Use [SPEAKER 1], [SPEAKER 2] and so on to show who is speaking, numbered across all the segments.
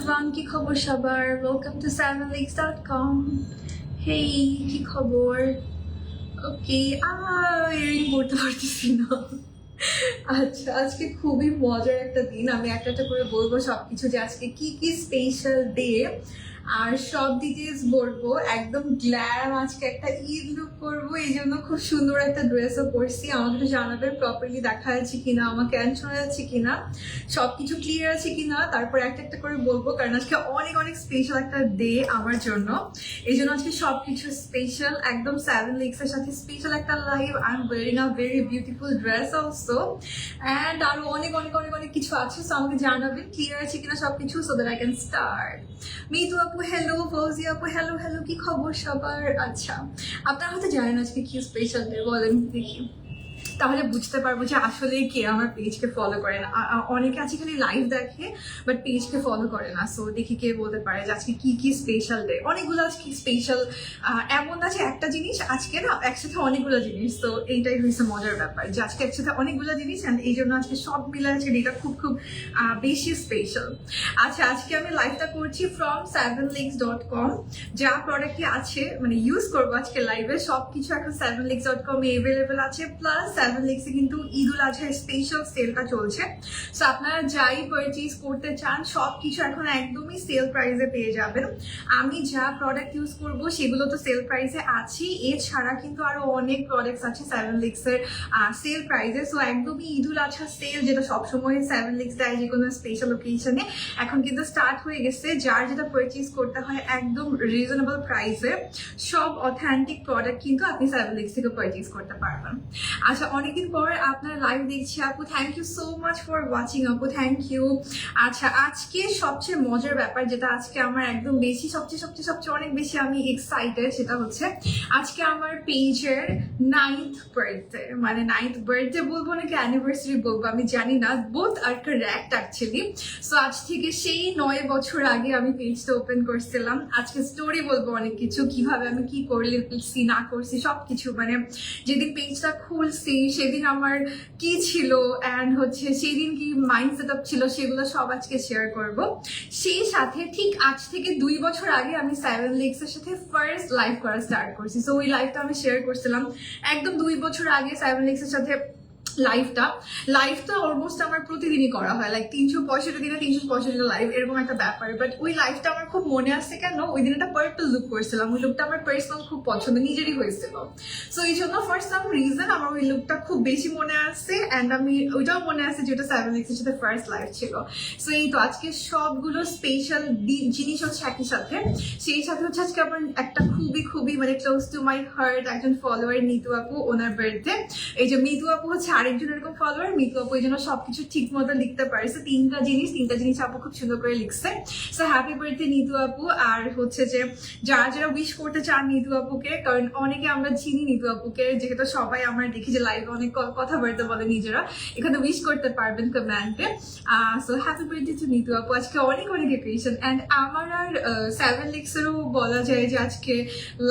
[SPEAKER 1] Everyone, কি খবর সবার? Welcome to salmonleaks.com. হেই, কি খবর? ওকে, ইয়ারিং পড়তে পারতেছি না। আচ্ছা, আজকে খুবই মজার একটা দিন। আমি একটা করে বলবো সবকিছু, যে আজকে কি কি স্পেশাল ডে আর সব ডিটেলস বলবো। একদম গ্ল্যাম আজকে একটা ঈদ লুক করবো, এই জন্য খুব সুন্দর একটা ড্রেসও পরছি। আমাকে একটু জানাবেন প্রপারলি দেখা যাচ্ছে কিনা, আমাকে অ্যান্ড শোনা যাচ্ছে কিনা, সবকিছু ক্লিয়ার আছে কিনা। তারপর একটা করে বলবো, কারণ আজকে অনেক অনেক স্পেশাল একটা ডে আমার জন্য। এই জন্য আজকে সবকিছু স্পেশাল, একদম 7 Lakes এর সাথে স্পেশাল একটা live. I am wiring a very beautiful dress also, and আরো অনেক অনেক অনেক অনেক কিছু আছে। সো আমাকে জানাবেন ক্লিয়ার আছে কিনা সবকিছু, so that I can start. Mitu আপু হ্যালো, ফৌজি আপু হ্যালো হ্যালো, কি খবর সবার? আচ্ছা, আপনারা হয়তো জানেন আজকে কি স্পেশাল ডে, বলেন দেখি, তাহলে বুঝতে পারবো যে আসলে কে আমার পেজকে ফলো করে না। অনেকে আছে খালি লাইভ দেখে বাট পেজকে ফলো করে না। সো দেখি কে বলতে পারে যে আজকে কি কি স্পেশাল ডে। অনেকগুলো আজকে স্পেশাল, এমন আছে একটা জিনিস আজকে না একসাথে অনেকগুলো জিনিস। তো এইটাই হয়েছে মজার ব্যাপার, যে আজকে একসাথে অনেকগুলো জিনিস, অ্যান্ড এই জন্য আজকে সব মিলে আজকে ডেটা খুব খুব বেশি স্পেশাল। আচ্ছা, আজকে আমি লাইভটা করছি ফ্রম 7lakes.com। যা প্রোডাক্টই আছে মানে ইউজ করবো আজকে লাইভে, সবকিছু এখন 7lakes.com এ অ্যাভেলেবেল আছে। প্লাস 7 Lakes এ কিন্তু ঈদুল আজহার স্পেশাল সেলটা চলছে। সো আপনারা যাই পারচেজ করতে চান সবকিছু এখন একদমই সেল প্রাইসে পেয়ে যাবেন। আমি যা প্রোডাক্ট ইউজ করবো সেগুলো তো সেল প্রাইসে আছে, এছাড়া কিন্তু আরো অনেক প্রোডাক্টস আছে 7 Lakes এর সেল প্রাইসে। সো একদমই ঈদুল আজহা সেল, যেটা সবসময় 7 Lakes দেয় যে কোনো স্পেশাল ওকেশনে, এখন কিন্তু স্টার্ট হয়ে গেছে। যার যেটা পারচেজ করতে হয় একদম রিজনেবল প্রাইসে, সব অথেন্টিক প্রোডাক্ট কিন্তু আপনি 7 Lakes থেকে পারচেজ করতে পারবেন। আচ্ছা, অনেকদিন পর আপনার লাইভ দেখছি আপু, thank you so much for watching আপু, থ্যাংক ইউ। আচ্ছা, আজকে সবচেয়ে মজার ব্যাপার, যেটা আজকে আমার একদম বেশি সবচেয়ে অনেক বেশি আমি এক্সাইটেড, সেটা হচ্ছে আজকে আমার পেজের 9th বার্থডে। মানে 9th বার্থডে বলবো নাকি অ্যানিভার্সারি বলবো আমি জানি না, বোথ আর কারেক্ট অ্যাকচুয়ালি। সো আজ থেকে সেই 9 বছর আগে আমি পেজটা ওপেন করছিলাম। আজকে স্টোরি বলবো অনেক কিছু, কিভাবে আমি কি করছি না করছি সবকিছু। মানে যেদিন পেজটা খুলছি সেদিন আমার কি ছিল, অ্যান্ড হচ্ছে সেদিন কি মাইন্ড সেট আপ ছিল, সেগুলো সব আজকে শেয়ার করব। সেই সাথে ঠিক আজ থেকে 2 বছর আগে আমি 7 Lakes এর সাথে ফার্স্ট লাইভ করা স্টার্ট করছি। সো ওই লাইভটা আমি শেয়ার করছিলাম একদম 2 বছর আগে 7 Lakes এর সাথে। লাইভটা অলমোস্ট আমার প্রতিদিনই করা হয়, লাইক 365 দিনে 365 লাইভ, এরকম একটা ব্যাপার। বাট ওই লাইভটা আমার খুব মনে আছে কেন, ওই দিন একটা পার্পল লুক করছিলাম, ওই লুকটা আমার পার্সোনাল খুব পছন্দ, নিজেরই হয়েছিল। সো এই জন্য ফর সাম রিজন আমার ওই লুকটা খুব বেশি মনে আছে, অ্যান্ড আমি ওইটাও মনে আছে যেটা 7 Lakes এর সাথে ফার্স্ট লাইভ ছিল। সো এই তো আজকে সবগুলো স্পেশাল জিনিস হচ্ছে একই সাথে। সেই সাথে হচ্ছে আজকে আমার একটা খুবই মানে ক্লোজ টু মাই হার্ট একজন ফলোয়ার, মিতু আপু, ওনার বার্থডে। এই যে মিতু আপু হচ্ছে আরেকজন এরকম ফলোয়ার। মিতু আপু এই জন্য সবকিছু ঠিক মতো লিখতে পারছে, তিনটা জিনিস আপু খুব সুন্দর করে লিখছে। সো হ্যাপি বার্থডে নিতু আপু। আর হচ্ছে যে যারা উইশ করতে চান নিতু আপুকে, কারণ অনেকে আমরা চিনি নিতু আপুকে, যেহেতু সবাই আমরা দেখি যে লাইভে অনেক কথাবার্তা বলে নিজেরা, এখানে উইশ করতে পারবেন কমেন্টে। So happy birthday to Nitu আপু। আজকে অনেক অকেশন, অ্যান্ড আমার আর 7 Lakes এরও বলা যায় যে আজকে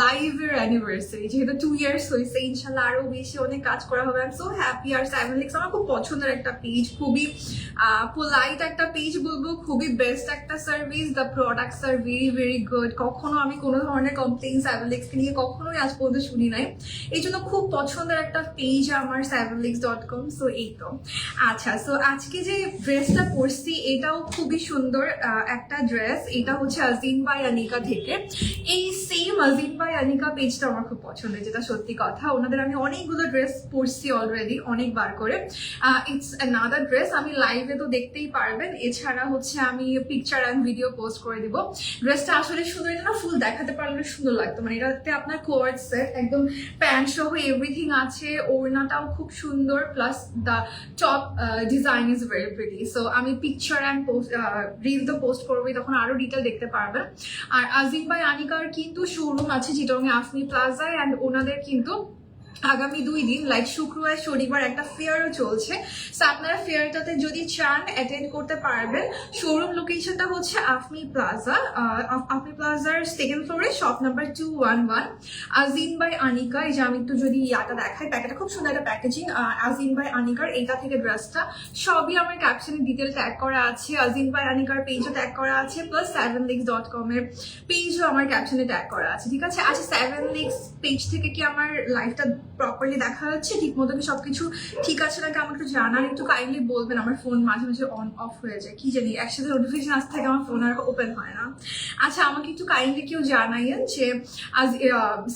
[SPEAKER 1] লাইভের অ্যানিভার্সারি, যেহেতু 2 ইয়ার্স হয়েছে, ইনশাল্লাহ আরো বেশি অনেক কাজ করা হবে। I am so happy. আর 7 Lakes আমার খুব পছন্দের একটা পেজ, খুবই পোলাইট একটা পেজ বলবো, খুবই বেস্ট একটা service. The products are very good. কখনো আমি কোনো ধরনের কমপ্লেইন 7 Lakes নিয়ে কখনোই আজ পর্যন্ত শুনি নাই, এই জন্য খুব পছন্দের একটা পেজ আমার 7lakes.com। সো এই তো। আচ্ছা, সো আজকে যে ড্রেসটা পরছি এটাও খুবই সুন্দর একটা ড্রেস। এটা হচ্ছে আজিম বাই আনিকা থেকে। এই সেম আজিম বাই আনিকা পেজটা আমার খুব পছন্দের, যেটা সত্যি কথা। ওনাদের আমি অনেকগুলো ড্রেস পরছি অলরেডি, অনেকবার করে। ইটস অ্যানাদার ড্রেস, আমি লাইভে তো দেখতেই পারবেন, এছাড়া হচ্ছে আমি পিকচার অ্যান্ড ভিডিও পোস্ট করে দিব। ড্রেসটা আসলে সুন্দর, এটা না ফুল দেখাতে পারলে সুন্দর লাগতো। মানে এটাতে আপনার কোয়ার্ড সেট একদম প্যান্ট সহ এভরিথিং আছে, ওড়নাটাও খুব সুন্দর, plus the top design is very pretty. So আমি পিকচার অ্যান্ড পোস্ট রিল তো পোস্ট করবোই, তখন আরো ডিটেল দেখতে পারবেন। আর আজিম বাই আনিকার কিন্তু শোরুম আছে চিটং এ আফনি প্লাজায়, অ্যান্ড ওনাদের কিন্তু আগামী 2 দিন লাইক শুক্রবার শনিবার একটা ফেয়ারও চলছে। সো আপনারা ফেয়ারটাতে যদি চান অ্যাটেন্ড করতে পারবেন। শোরুম লোকেশনটা হচ্ছে আফমি প্লাজা, আফমি প্লাজার সেকেন্ড ফ্লোরে, শপ নাম্বার 211। আজিন বাই আনিকা, এই যে আমি একটু যদি ইয়াটা দেখাই, প্যাকেটটা খুব সুন্দর একটা প্যাকেজিং। আজিন বাই আনিকার এইটা থেকে ড্রেসটা সবই আমার ক্যাপশনে ডিটেল ট্যাগ করা আছে, আজিন বাই আনিকার পেজও ট্যাগ করা আছে, প্লাস 7legs.com এর পেজও আমার ক্যাপশনে ট্যাগ করা আছে, ঠিক আছে। আচ্ছা 7legs পেজ থেকে কি আমার লাইফটা প্রপারলি দেখা যাচ্ছে, ঠিক মতো কি সবকিছু ঠিক আছে নাকি আমাকে একটু জানান, একটু কাইন্ডলি বলবেন। আমার ফোন মাঝে মাঝে অন অফ হয়ে যায়, কি জানি একসাথে নোটিফিকেশন আসতে থাকে, আমার ফোন আর ওপেন হয় না। আচ্ছা আমাকে একটু কাইন্ডলি কেউ জানাইয়েন যে আজ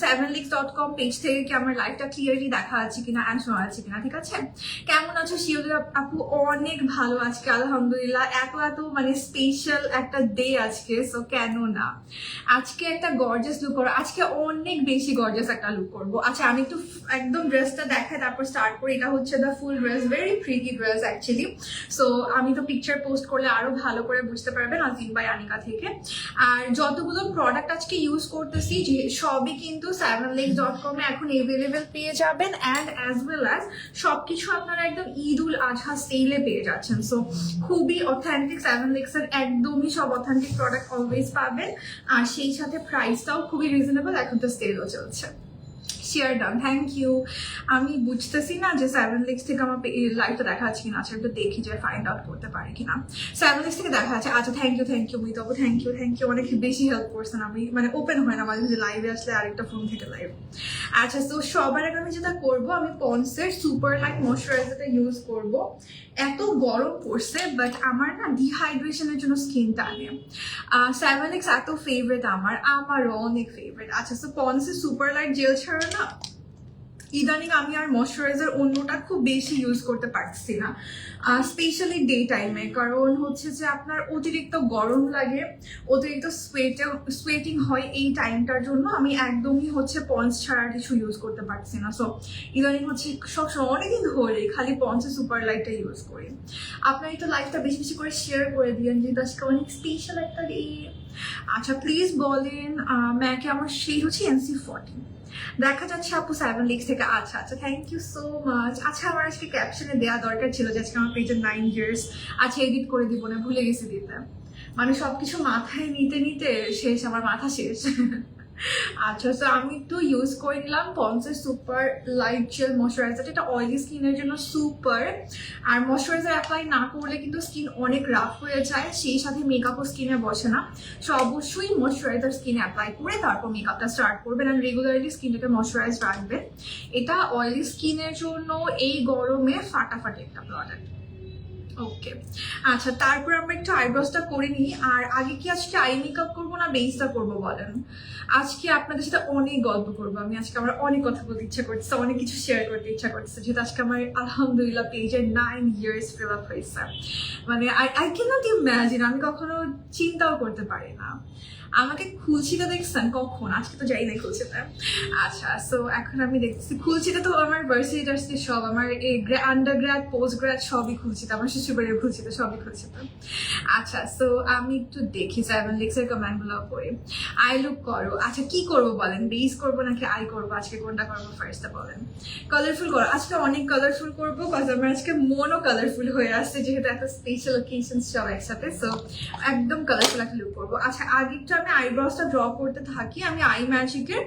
[SPEAKER 1] 7legs.com পেজ থেকে কি আমার লাইফটা ক্লিয়ারলি দেখা যাচ্ছে কিনা অ্যান্ড শোনা যাচ্ছে কিনা, ঠিক আছে। কেমন আছো শিওলি আপু? অনেক ভালো আজকে আলহামদুলিল্লাহ। এত মানে স্পেশাল একটা ডে আজকে, সো কেন না আজকে একটা গর্জাস লুক করো, আজকে অনেক বেশি গর্জাস একটা লুক করবো। আচ্ছা আমি একটু একদম ড্রেসটা দেখাই তারপর স্টার্ট করি। এটা হচ্ছে the full dress, very pretty dress actually. So আমি তো পিকচার পোস্ট করলে আরো ভালো করে বুঝতে পারবেন আজিন বাই আনিকা থেকে। আর যতগুলো প্রোডাক্ট আজকে ইউজ করতেছি যে সবই কিন্তু 7legs.com এ এখন এভেলেবেল পেয়ে যাবেন, অ্যান্ড অ্যাজ ওয়েল অ্যাজ সবকিছু আপনারা একদম ঈদ উল আজহা সেলে পেয়ে যাচ্ছেন। সো খুবই অথেন্টিক 7legs এর একদমই সব অথেন্টিক প্রোডাক্ট অলওয়েজ পাবেন, আর সেই সাথে প্রাইসটাও খুবই রিজনেবল, এখন তো সেলও চলছে। Share done, thank you. আমি বুঝতেছি না যে 7legs থেকে আমার লাইভটা দেখা যাচ্ছে কিনা। আচ্ছা একটু দেখি যে ফাইন্ড আউট করতে পারি কিনা। 7legs থেকে দেখা যাচ্ছে। আচ্ছা থ্যাংক ইউ মিতাবু, থ্যাংক ইউ অনেক বেশি হেল্প করছেন। আমি মানে ওপেন হয় না মাঝে মাঝে লাইভে আসলে আরেকটা ফোন থেকে লাইভ। আচ্ছা তো সবার আগে আমি যেটা করবো, আমি পন্সের সুপার লাইট ময়শ্চারাইজারটা ইউজ করব। এত গরম পড়ছে বাট আমার না ডিহাইড্রেশনের জন্য স্কিন টানে। 7legs এত ফেভারিট আমারও অনেক ফেভারিট। আচ্ছা তো পন্সের সুপার লাইট জেল ছাড়া না ইদানিং আমি আর ময়শ্চারাইজার অন্যটা খুব বেশি ইউজ করতে পারছি না, স্পেশালি ডে টাইমে। কারণ হচ্ছে যে আপনার অতিরিক্ত গরম লাগে, অতিরিক্ত সোয়েটিং হয়, এই টাইমটার জন্য আমি একদমই হচ্ছে পন্স ছাড়া কিছু ইউজ করতে পারছি না। সো ইদানিং হচ্ছে সবসময় অনেকদিন ধরে খালি পন্সের সুপার লাইটটা ইউজ করি। আপনার একটু লাইফটা বেশি বেশি করে শেয়ার করে দিয়েন, যেহেতু আজকে অনেক স্পেশাল একটা ডে। আচ্ছা প্লিজ বলেন ম্যাকে আমার সেই হচ্ছে NC40 দেখা যাচ্ছে আপু 7legs থেকে। আচ্ছা থ্যাংক ইউ সো মাচ। আচ্ছা আমার আজকে ক্যাপশনে দেওয়া দরকার ছিল যে আজকে আমার পেজের 9 years। আচ্ছা এডিট করে দিব না, ভুলে গেছি দিতে, মানে সবকিছু মাথায় নিতে নিতে শেষ, আমার মাথা শেষ। আচ্ছা তো আমি একটু ইউজ করে নিলাম পন্সের সুপার লাইট জেল ময়শ্চারাইজার। এটা অয়েলি স্কিনের জন্য সুপার, আর ময়শ্চারাইজার অ্যাপ্লাই না করলে কিন্তু স্কিন অনেক রাফ হয়ে যায়, সেই সাথে মেকআপও স্কিনে বসে না। সো অবশ্যই ময়শ্চারাইজার স্কিনে অ্যাপ্লাই করে তারপর মেকআপটা স্টার্ট করবেন, আর রেগুলারলি স্কিনটাকে ময়শ্চারাইজ রাখবেন। এটা অয়েলি স্কিনের জন্য এই গরমে ফাটাফাটি একটা প্রোডাক্ট। ওকে আচ্ছা তারপর আমরা একটু আইব্রোসটা করে নিই। আর আগে কি আজকে আই মেকআপ করবো না বেসটা করবো বলেন? আজকে আপনাদের সাথে অনেক গল্প করবো আমি, আজকে আমার অনেক কথা বলতে ইচ্ছা করছে, অনেক কিছু শেয়ার করতে ইচ্ছা করছে, যেহেতু আজকে আমার আলহামদুলিল্লাহ পেজের 9 years ফিল আপ হয়েছে। মানে আই ক্যান নট ইমাজিন, আমি কখনো চিন্তাও করতে পারি না। আমাকে খুলছিটা দেখছেন কখন? আজকে তো যাই নাই খুলছিতে। আচ্ছা সো এখন আমি দেখতেছি খুলছিটা তো আমার ভার্সিটি সব, আমার আন্ডার গ্রাড পোস্ট গ্রাড সবই খুলছিতে, আমার শ্বশুরবাড়ির খুলছিতে সবই খুলছিতে। আচ্ছা সো আমি একটু দেখি 7legs এর কমেন্ট গুলো পড়ে। আই লুক করো, আচ্ছা কি করবো বলেন? বেস করবো নাকি আই করবো? আজকে কোনটা করবো ফার্স্টটা বলেন। কালারফুল করো, আজকে অনেক কালারফুল করবো, কারণ আমার আজকে মনও কালারফুল হয়ে আসছে, যেহেতু একটা স্পেশাল অকেশন সব একসাথে। সো একদম কালারফুল একটা লুক করবো। আচ্ছা আগেরটা আমি আইব্রোসটা ড্র করতে থাকি, আমি আই ম্যাজিকের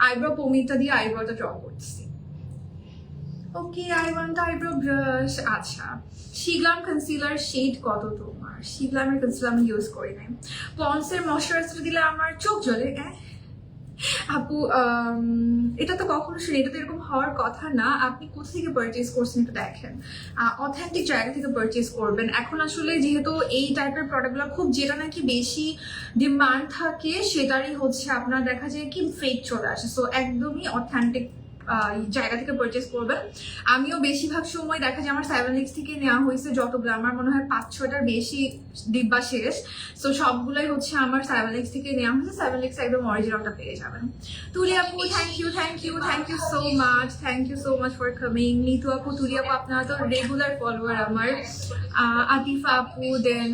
[SPEAKER 1] আইব্রো পমিটা দিয়ে আইব্রোটা ড্র করতেছি। Okay I want eyebrow brush. আচ্ছা শিগলাম কনসিলার শেড কত তোমার? শিগলামের কনসিলার আমি ইউজ করি নাই। পন্সের ময়শ্চারাইজার দিলে আমার চোখ জ্বলে। আপু এটা তো কখনো শুনি, এটা তো এরকম হওয়ার কথা না। আপনি কোথা থেকে পারচেজ করছেন একটু দেখেন, অথেন্টিক জায়গা থেকে পারচেজ করবেন। এখন আসলে যেহেতু এই টাইপের প্রোডাক্টগুলো খুব, যেটা নাকি বেশি ডিমান্ড থাকে সেটারই হচ্ছে আপনার দেখা যায় কি ফেক চলে আসে। সো একদমই অথেন্টিক জায়গা থেকে পারচেস করবেন। আমিও বেশিরভাগ সময় দেখা যায় আমার 7legs থেকে নেওয়া হয়েছে যতগুলো, আমার মনে হয় 5-6টার বেশি ডিব্বা শেষ। সো সবগুলোই হচ্ছে আমার 7legs থেকে নেওয়া হয়েছে। 7legs একদম অরিজিনালটা পেয়ে যাবেন। তুলি আপু thank you so much for coming. Nitu আপু, তুলি আপু আপনারা তো রেগুলার ফলোয়ার আমার। আতিফা আপু, দেন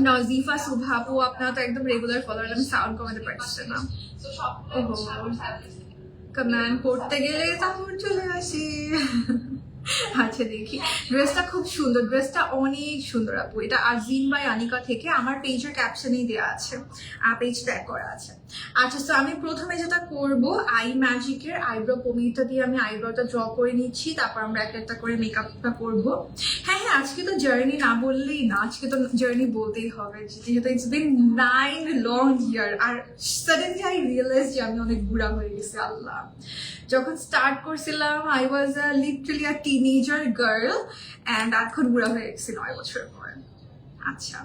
[SPEAKER 1] নজিফা, সুভা আপু আপনারা তো একদম রেগুলার ফলোয়ার। আমি সাউন্ড কমাতে পারছি না। কমেন্ট করতে গেলে তারপর চলে আসে। আচ্ছা দেখি, ড্রেসটা খুব সুন্দর, ড্রেসটা অনেক সুন্দর আপু। এটা আজিম বাই আনিকা থেকে, আমার পেজের ক্যাপশনেই দেওয়া আছে, পেজ ট্যাগ করা আছে। আচ্ছা, তো আমি প্রথমে যেটা করব, আই ম্যাজিকের আইব্রো পমিটা দিয়ে আমি আইব্রোটা ড্র করে নিচ্ছি, তারপর আমরা একটা একটা করে মেকআপটা করব। হ্যাঁ হ্যাঁ, আজকে তো জার্নি না বললেই না, আজকে তো জার্নি বলতেই হবে, যেহেতু ইটস বিন 9 লং ইয়ার। আর সাডেনলি আই রিয়েলাইজ যে আমি অনেক বুড়া হয়ে গেছি। আল্লাহ, যখন স্টার্ট করছিলাম I was literally a teenager girl, and এখন বুড়া হয়ে গেছি 9 বছর পর। আচ্ছা,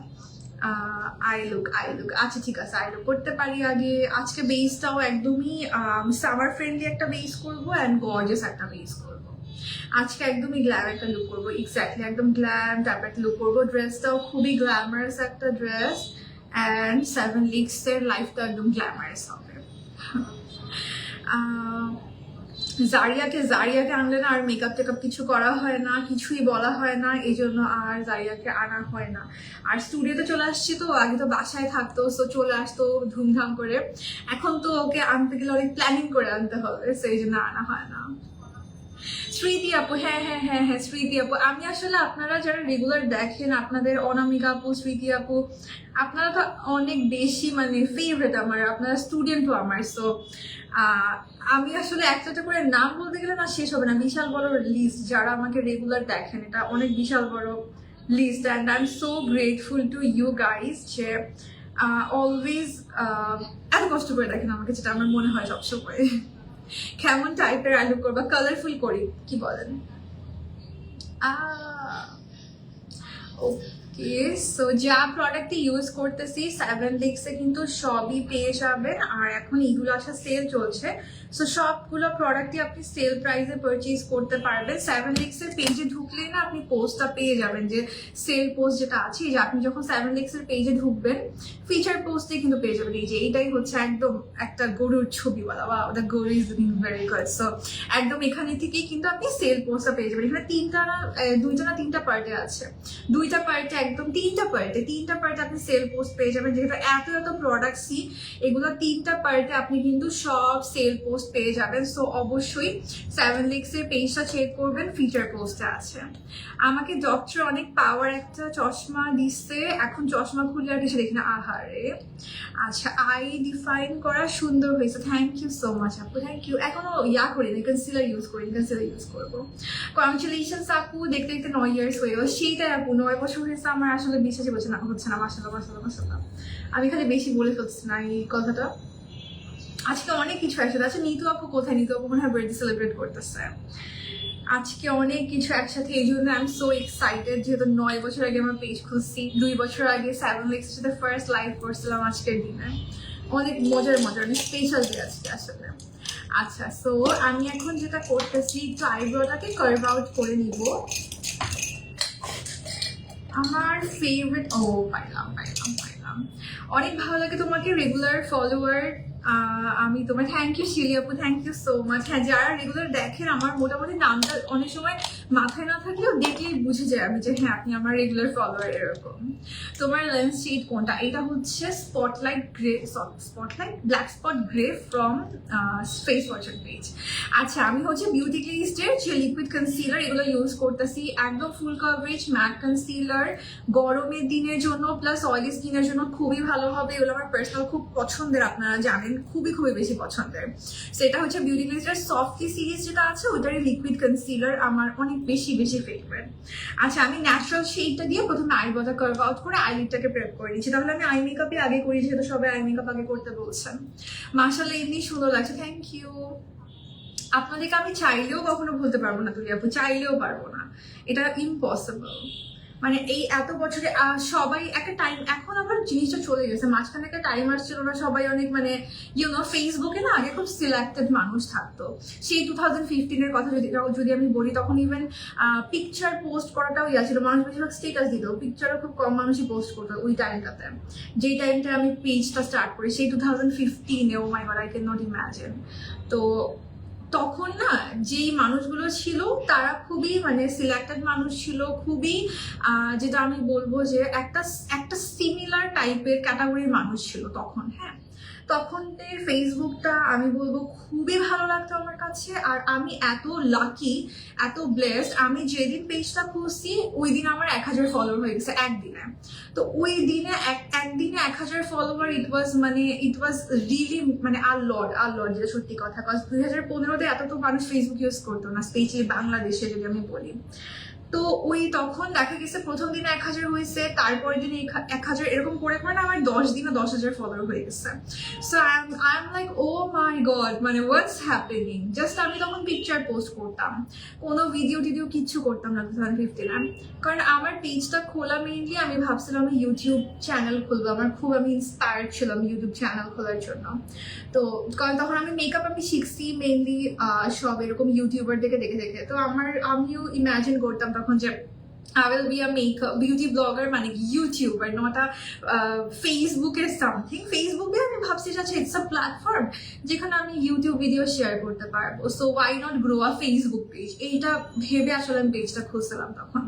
[SPEAKER 1] আই লুক আচ্ছা ঠিক আছে, আই লুক করতে পারি আগে। আজকে বেসটাও একদমই সামার ফ্রেন্ডলি একটা বেস করবো, অ্যান্ড গর্জিয়াস একটা বেস করবো। আজকে একদমই গ্ল্যাম একটা লুক করবো, এক্স্যাক্টলি একদম গ্ল্যাম টাইপ একটা লুক করবো। ড্রেসটাও খুবই গ্ল্যামারাস একটা ড্রেস, অ্যান্ড 7 লিগসের লাইফটা একদম গ্ল্যামারাস হবে। জারিয়াকে আনলে না আর মেকআপ টেকআপ কিছু করা হয় না, কিছুই বলা হয় না, এই জন্য আর জারিয়াকে আনা হয় না। আর স্টুডিওতে চলে আসছি তো, আগে তো বাসায় থাকতো, সো চলে আসতো ধুমধাম করে। এখন তো ওকে আনতে গেলে অনেক প্ল্যানিং করে আনতে হবে, সেই জন্য আনা হয় না। স্মৃতি আপু, হ্যাঁ হ্যাঁ হ্যাঁ হ্যাঁ, স্মৃতি আপু। আমি আসলে আপনারা যারা রেগুলার দেখেন, আপনাদের অনামিকা আপু, স্মৃতি আপু, আপনারা তো অনেক বেশি মানে ফেভারিট আমার, আপনারা স্টুডেন্টও আমার। সো আমি আসলে একটা করে নাম বলতে গেলে না শেষ হবে না, বিশাল বড় লিস্ট যারা আমাকে রেগুলার দেখেন, এটা অনেক বিশাল বড় list. And I am so grateful to you guys যে অলওয়েজ এত কষ্ট করে দেখেন আমাকে, যেটা আমার মনে হয় সবসময়। কেমন টাইপের আলু করবা, কালারফুল করি কি বলেন? ওকে, সো যা প্রোডাক্ট ইউজ করতেছি 7 লিগসে কিন্তু সবই পেয়ে যাবেন। আর এখন এগুলো আসা সেল চলছে, সো সবগুলো প্রোডাক্টই আপনি সেল প্রাইসে পারচেজ করতে পারবেন। 7 লিগসের পেজে ঢুকলেই না আপনি পোস্টটা পেয়ে যাবেন, যে সেল পোস্ট যেটা আছে, যে আপনি যখন 7 লিগসের পেজে ঢুকবেন ফিচার পোস্টে কিন্তু পেয়ে যাবেন। এই যে এইটাই হচ্ছে একদম একটা গরুর ছবিওয়ালা, বা ওটা গরু is looking very good. So একদম এখানে থেকেই কিন্তু আপনি সেল পোস্টটা পেয়ে যাবেন। এখানে দুইটা না তিনটা পার্টে আছে, দুইটা পার্টে একদম তিনটা পার্টে আপনি সেল পোস্ট পেয়ে যাবেন। যেহেতু এত প্রোডাক্টসই, এগুলো 3টা পার্টে আপনি কিন্তু সব সেল পোস্ট পেয়ে যাবেন। সো অবশ্যই 7 লিগসের পেজটা চেক করবেন, ফিচার পোস্টে আছে। আমাকে ডক্টর অনেক পাওয়ার একটা চশমা দিচ্ছে, এখন চশমা খুলে আর কিছু দেখি না। আহারে, আচ্ছা, আই ডিফাইন করা সুন্দর হয়েছে, থ্যাংক ইউ সো মাচ আপু, থ্যাংক ইউ। এখনো করিনি, কনসিলার ইউজ করিনি, কনসিলার ইউজ করবো। কংগ্রেচুলেশনস আপু, দেখতে 9 ইয়ার্স হয়ে গেল। সেইটাই আপু, 9 বছর হয়েছে আমার, আসলে বিশ্বাসই হচ্ছে না মাশাআল্লাহ। আমি খালি বেশি বলে ফেলছি না এই কথাটা। আজকে অনেক কিছু একসাথে আছে। নিতু আপু কোথায়? নিতু আপু মনে হয় বার্থডে সেলিব্রেট করতেছে। আজকে অনেক কিছু একসাথে, এই জন্য আই এম সো এক্সাইটেড। যেহেতু 9 বছর আগে আমার পেজ খুলছি, 2 বছর আগে 7 লিগসের সাথে ফার্স্ট লাইভ করছিলাম আজকের দিনে। অনেক মজার অনেক স্পেশাল ডে আজকে আসলে। আচ্ছা, সো আমি এখন যেটা করতেছি, একটু আইব্রোটাকে কার্ভ আউট করে নিব। আমার ফেভারিট, পাইলাম। অনেক ভালো লাগে তোমাকে, রেগুলার ফলোয়ার আমি তোমার। থ্যাংক ইউ শিলি আপু, থ্যাংক ইউ সো মাচ। হ্যাঁ, যারা রেগুলার দেখেন, আমার মোটামুটি নামটা অনেক সময় মাথায় না থাকলেও দেখলেই বুঝে যায় আমি যে হ্যাঁ আপনি আমার রেগুলার ফলোয়ার। এরকম তোমার লেন্স শেড কোনটা? এটা হচ্ছে spotlight black spot grey from face ওয়াশের পেজ। আচ্ছা, আমি হচ্ছে বিউটি গ্লিস্টের যে লিকুইড কনসিলার, এগুলো ইউজ করতেছি। একদম ফুল কভারেজ ম্যাট কনসিলার, গরমের দিনের জন্য প্লাস অয়েলি স্কিনের জন্য খুবই ভালো হবে। এগুলো আমার পার্সোনাল খুব পছন্দের, আপনারা জানেন খুবই বেশি পছন্দের। সেটা হচ্ছে বিউটি গ্লিস্টার সফটি সিরিজ যেটা আছে, ওইটারই লিকুইড কনসিলার আমার অনেক বেশি ফেভারিট। আচ্ছা, আমি ন্যাচারাল শেডটা দিয়ে প্রথমে আইব্রোটা কার্ভ আউট করে আইলিডটাকে প্রেপ করে নিচ্ছি। তাহলে আমি আই মেকআপই আগে করি, যেহেতু সবাই আই মেকআপ আগে করতে বলছেন। মাশাআল্লাহ, এমনি সুন্দর লাগছে, থ্যাংক ইউ। আপনাদেরকে আমি চাইলেও কখনো ভুলতে পারবো না তুলি আপু, চাইলেও পারবো না, এটা ইম্পসিবল। মানে এই এত বছরে সবাই একটা টাইম, এখন আবার জিনিসটা চলে গেছে, মাঝখানে একটা টাইম আসছিল না, সবাই অনেক মানে ফেসবুকে না আগে খুব সিলেক্টেড মানুষ থাকতো। সেই 2015-এর কথা যদি আমি বলি, তখন ইভেন পিকচার পোস্ট করাটাও ছিল, মানুষ বেশিরভাগ স্টেটাস দিত, পিকচারও খুব কম মানুষই পোস্ট করতো ওই টাইমটাতে। যেই টাইমটা আমি পেজটা স্টার্ট করি, সেই 2015-এ, oh my god, I can not imagine. তো তখন না যেই মানুষগুলো ছিল তারা খুবই মানে সিলেক্টেড মানুষ ছিল, খুবই যেটা আমি বলবো যে একটা সিমিলার টাইপের ক্যাটাগরির মানুষ ছিল তখন। হ্যাঁ, তখনের ফেসবুকটা আমি বলবো খুবই ভালো লাগতো আমার কাছে। আর আমি এত লাকি, এত ব্লেসড, আমি যেদিন পেজটা খুলছি ওই দিন আমার 1000 ফলোয়ার হয়ে গেছে একদিনে। তো ওই দিনে একদিনে 1000 ফলোয়ার, ইট ওয়াজ রিয়েলি মানে আর লর্ড যেটা সত্যি কথা। কজ 2015-তে এত তো মানুষ ফেসবুক ইউজ করতো না, স্পেশালি বাংলাদেশে যদি আমি বলি। তো ওই তখন দেখা গেছে প্রথম দিনে 1000 হয়েছে, তারপরের দিনে 1000, এরকম করে করে না আমার 10 দিনে 10,000 ফলোয়ার হয়ে গেছে। So I am like oh my god, মানে হোয়াটস হ্যাপেনিং। জাস্ট আমি তখন পিকচার পোস্ট করতাম, কোনো ভিডিও টিডিও কিচ্ছু করতাম না 2015-এ। কারণ আমার পেজটা খোলা মেইনলি আমি ভাবছিলাম আমি ইউটিউব চ্যানেল খুলবো। আমি ইন্সপায়ার্ড ছিলাম ইউটিউব চ্যানেল খোলার জন্য। তো কারণ তখন আমি মেকআপ আমি শিখছি মেইনলি সব এরকম ইউটিউবার দেখে দেখে দেখে। তো আমিও ইমাজিন করতাম তখন যে I will be a makeup beauty blogger, মানে ইউটিউবার, নট আ ফেসবুকের সামথিং। ফেসবুকে আমি ভাবছি যে ইটস আ প্ল্যাটফর্ম যেখানে আমি ইউটিউব ভিডিও শেয়ার করতে পারবো। So why not grow a Facebook page, এইটা ভেবে আসলে আমি পেজটা খুঁজছিলাম তখন।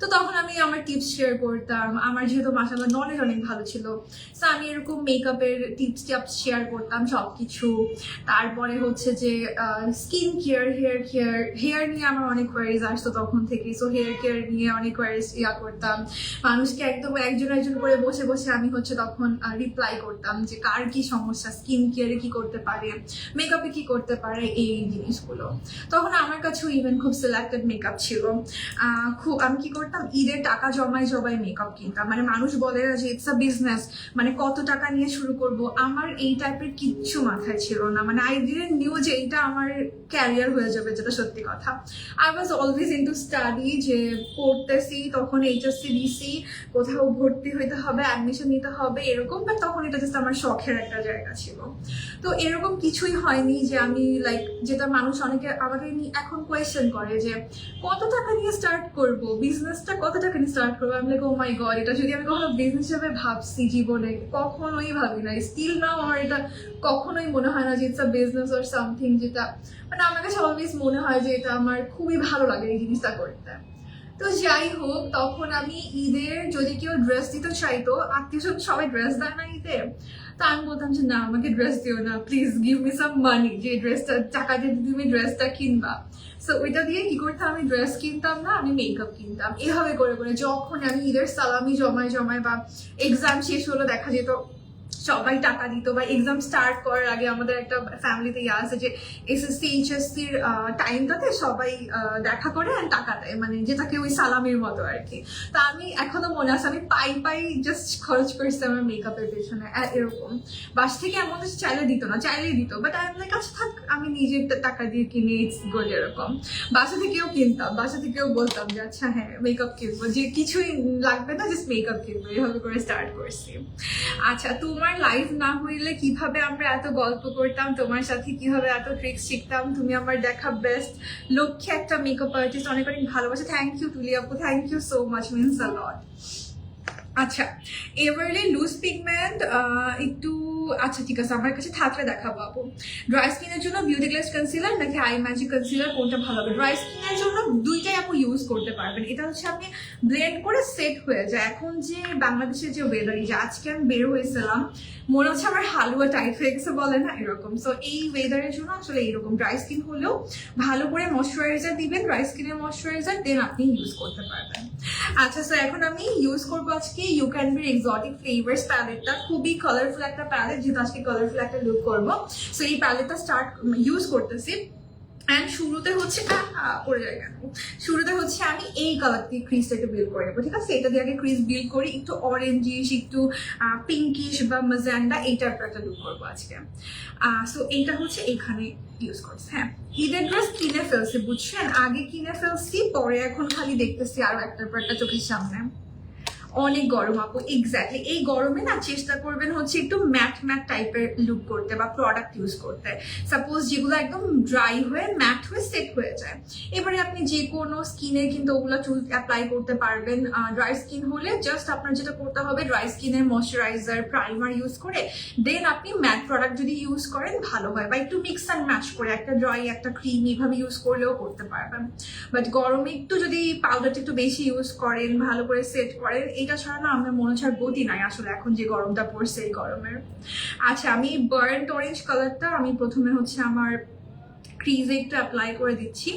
[SPEAKER 1] তো তখন আমি আমার টিপস শেয়ার করতাম। আমার যেহেতু মাশাআল্লাহ নলেজ অনেক ভালো ছিল, সো আমি এরকম মেকআপের টিপস শেয়ার করতাম সব কিছু। তারপরে হচ্ছে যে স্কিন কেয়ার, হেয়ার নিয়ে আমার অনেক কোয়ারিজ আসতো তখন থেকে। সো হেয়ার কেয়ার নিয়ে অনেক কোয়ারিজ করতাম মানুষকে, একদম একজন করে বসে বসে আমি হচ্ছে তখন রিপ্লাই করতাম যে কার কি সমস্যা, স্কিন কেয়ারে কি করতে পারে, মেকআপে কি করতে পারে, এই জিনিসগুলো। তখন আমার কাছেও ইভেন খুব সিলেক্টেড মেকআপ ছিল। আমি কি করতাম, ঈদের টাকা জমায় মেকআপ কিনতাম। মানে মানুষ বলে না যে ইটস আ বিজনেস, মানে কত টাকা নিয়ে শুরু করব, আমার এই টাইপের কিচ্ছু মাথায় ছিল না। মানে আই ডিডন্ট নিউ যে এইটা আমার ক্যারিয়ার হয়ে যাবে, যেটা সত্যি কথা। I was always into study, যে পড়তেছি, তখন এইচএসসি দিছি, কোথাও ভর্তি হইতে হবে, অ্যাডমিশন নিতে হবে এরকম। বাট তখন এটা জাস্ট আমার শখের একটা জায়গা ছিল। তো এরকম কিছুই হয়নি যে আমি লাইক, যেটা মানুষ অনেকে আমাকে এখন কোয়েশ্চেন করে যে কত টাকা নিয়ে স্টার্ট করব, বিজনেসটা কত টাকা নিয়ে স্টার্ট করবো। আমি লাইক ও মাই গড, এটা যদি আমি কখনো বিজনেস হিসেবে ভাবছি জীবনে, কখনোই ভাবি না। স্টিল নাও আমার এটা কখনোই মনে হয় না যে it's a business or something, যেটা মানে আমার কাছে অলওয়েজ মনে হয় যে এটা আমার খুবই ভালো লাগে এই জিনিসটা করতে। তো যাই হোক, তখন আমি ঈদের যদি কেউ ড্রেস দিতে চাইতো, আত্মীয় স্বজন সবাই ড্রেস দেয় না ঈদে, তো আমি বলতাম যে না, আমাকে ড্রেস দিও না, প্লিজ গিভ মি সাম মানি, যে ড্রেসটা টাকা দিয়ে তুমি ড্রেসটা কিনবা। সো ওইটা দিয়ে কি করতাম, আমি ড্রেস কিনতাম না, আমি মেকআপ কিনতাম। এভাবে করে করে যখন আমি ঈদের সালামি জমায় বা এক্সাম শেষ হলো, দেখা যেত সবাই টাকা দিত। বা এক্সাম স্টার্ট করার আগে আমাদের একটা ফ্যামিলিতে আছে যে এসএসসি এইচএসসির টাইমটাতে সবাই দেখা করে আর টাকা দেয়, মানে যেটাকে ওই সালামির মতো আর কি। তা আমি এখনো মনে আছে, আমি পাই জাস্ট খরচ করছি আমার মেকআপের পেছনে এরকম। বাস থেকে এমন চাইলেই দিত, বাট আমি লাইক আচ্ছা থাক, আমি নিজের টাকা দিয়ে কিনে ইটস গুড এরকম। বাসা থেকেও বলতাম যে আচ্ছা হ্যাঁ মেকআপ কিনবো, যে কিছুই লাগবে না, জাস্ট মেকআপ কিনবো, এভাবে করে স্টার্ট করছি। আচ্ছা, তোমার লাইফ না হইলে কিভাবে আমরা এত গল্প করতাম, তোমার সাথে কিভাবে এত ট্রিক্স শিখতাম। তুমি আমার দেখা বেস্ট লক্ষ্যে একটা মেকআপ আর্টিস্ট, অনেক অনেক ভালোবাসা। থ্যাংক ইউ তুলি আপু, thank you so much, means a lot. আচ্ছা, এভারলি লুজ পিগমেন্ট একটু, আচ্ছা ঠিক আছে, আমার কাছে থাকলে দেখাবো আপু। ড্রাই স্কিনের জন্য বিউটি গ্লেজ কনসিলার নাকি আই ম্যাজিক কনসিলার, কোনটা ভালো হবে? ড্রাই স্কিনের জন্য দুইটাই আপু ইউজ করতে পারবেন। এটা হচ্ছে আপনি ব্লেন্ড করে সেট হয়ে যায়। এখন যে বাংলাদেশের যে ওয়েদার, যে আজকে আমি বের হয়েছিলাম, মনে হচ্ছে আমার হালুয়া টাইট হয়ে গেছে, বলে না এরকম। সো এই ওয়েদারের জন্য আসলে এইরকম ড্রাই স্কিন হলেও ভালো করে ময়শ্চারাইজার দিবেন, ড্রাই স্কিনের ময়শ্চারাইজার, দেন আপনি ইউজ করতে পারবেন। আচ্ছা, সো এখন আমি ইউজ করবো আজকে you can be exotic flavours প্যালেটটা। খুবই কালারফুল একটা প্যালেট, যেহেতু আজকে কালারফুল একটা লুক করবো। সো এই প্যালেটটা ইউজ করতেছি। অ্যান্ড শুরুতে হচ্ছে আমি এই কালার দিয়ে ক্রিজটা একটু বিল্ড করে নেবো, ঠিক আছে? এটা দিয়ে আগে ক্রিজ বিল্ড করি, একটু অরেঞ্জিশ, একটু পিঙ্কিশ বা ম্যাজেন্ডা, এই টাইপের একটা লুক করবো আজকে। সো এইটা হচ্ছে এখানে ইউজ করছি। হ্যাঁ, ঈদের ড্রেস কিনে ফেলছি, বুঝছেন? আগে কিনে ফেলছি, পরে এখন খালি দেখতেছি আরো একটার পর একটা চোখের সামনে। অনেক গরম আপু, এক্স্যাক্টলি এই গরমে না চেষ্টা করবেন হচ্ছে একটু ম্যাট টাইপের লুক করতে বা প্রোডাক্ট ইউজ করতে। সাপোজ যেগুলো একদম ড্রাই হয়ে ম্যাট হয়ে সেট হয়ে যায়, এবারে আপনি যে কোনো স্কিনে কিন্তু ওগুলো চুল অ্যাপ্লাই করতে পারবেন। ড্রাই স্কিন হলে জাস্ট আপনার যেটা করতে হবে, ড্রাই স্কিনের ময়শ্চারাইজার প্রাইমার ইউজ করে দেন আপনি ম্যাট প্রোডাক্ট যদি ইউজ করেন ভালো হয়, বা একটু মিক্স অ্যান্ড ম্যাচ করে একটা ড্রাই একটা ক্রিম এইভাবে ইউজ করলেও করতে পারবেন। বাট গরমে একটু যদি পাউডারটা একটু বেশি ইউজ করেন, ভালো করে সেট করেন, এইটা ছাড়া না আমার মনে হচ্ছে আর গতি নাই আসলে এখন যে গরমটা পড়ছে এই গরমের। আচ্ছা আমি বার্ন্ট অরেঞ্জ কালারটা আমি প্রথমে হচ্ছে আমার ক্রিজে একটু অ্যাপ্লাই করে দিচ্ছি।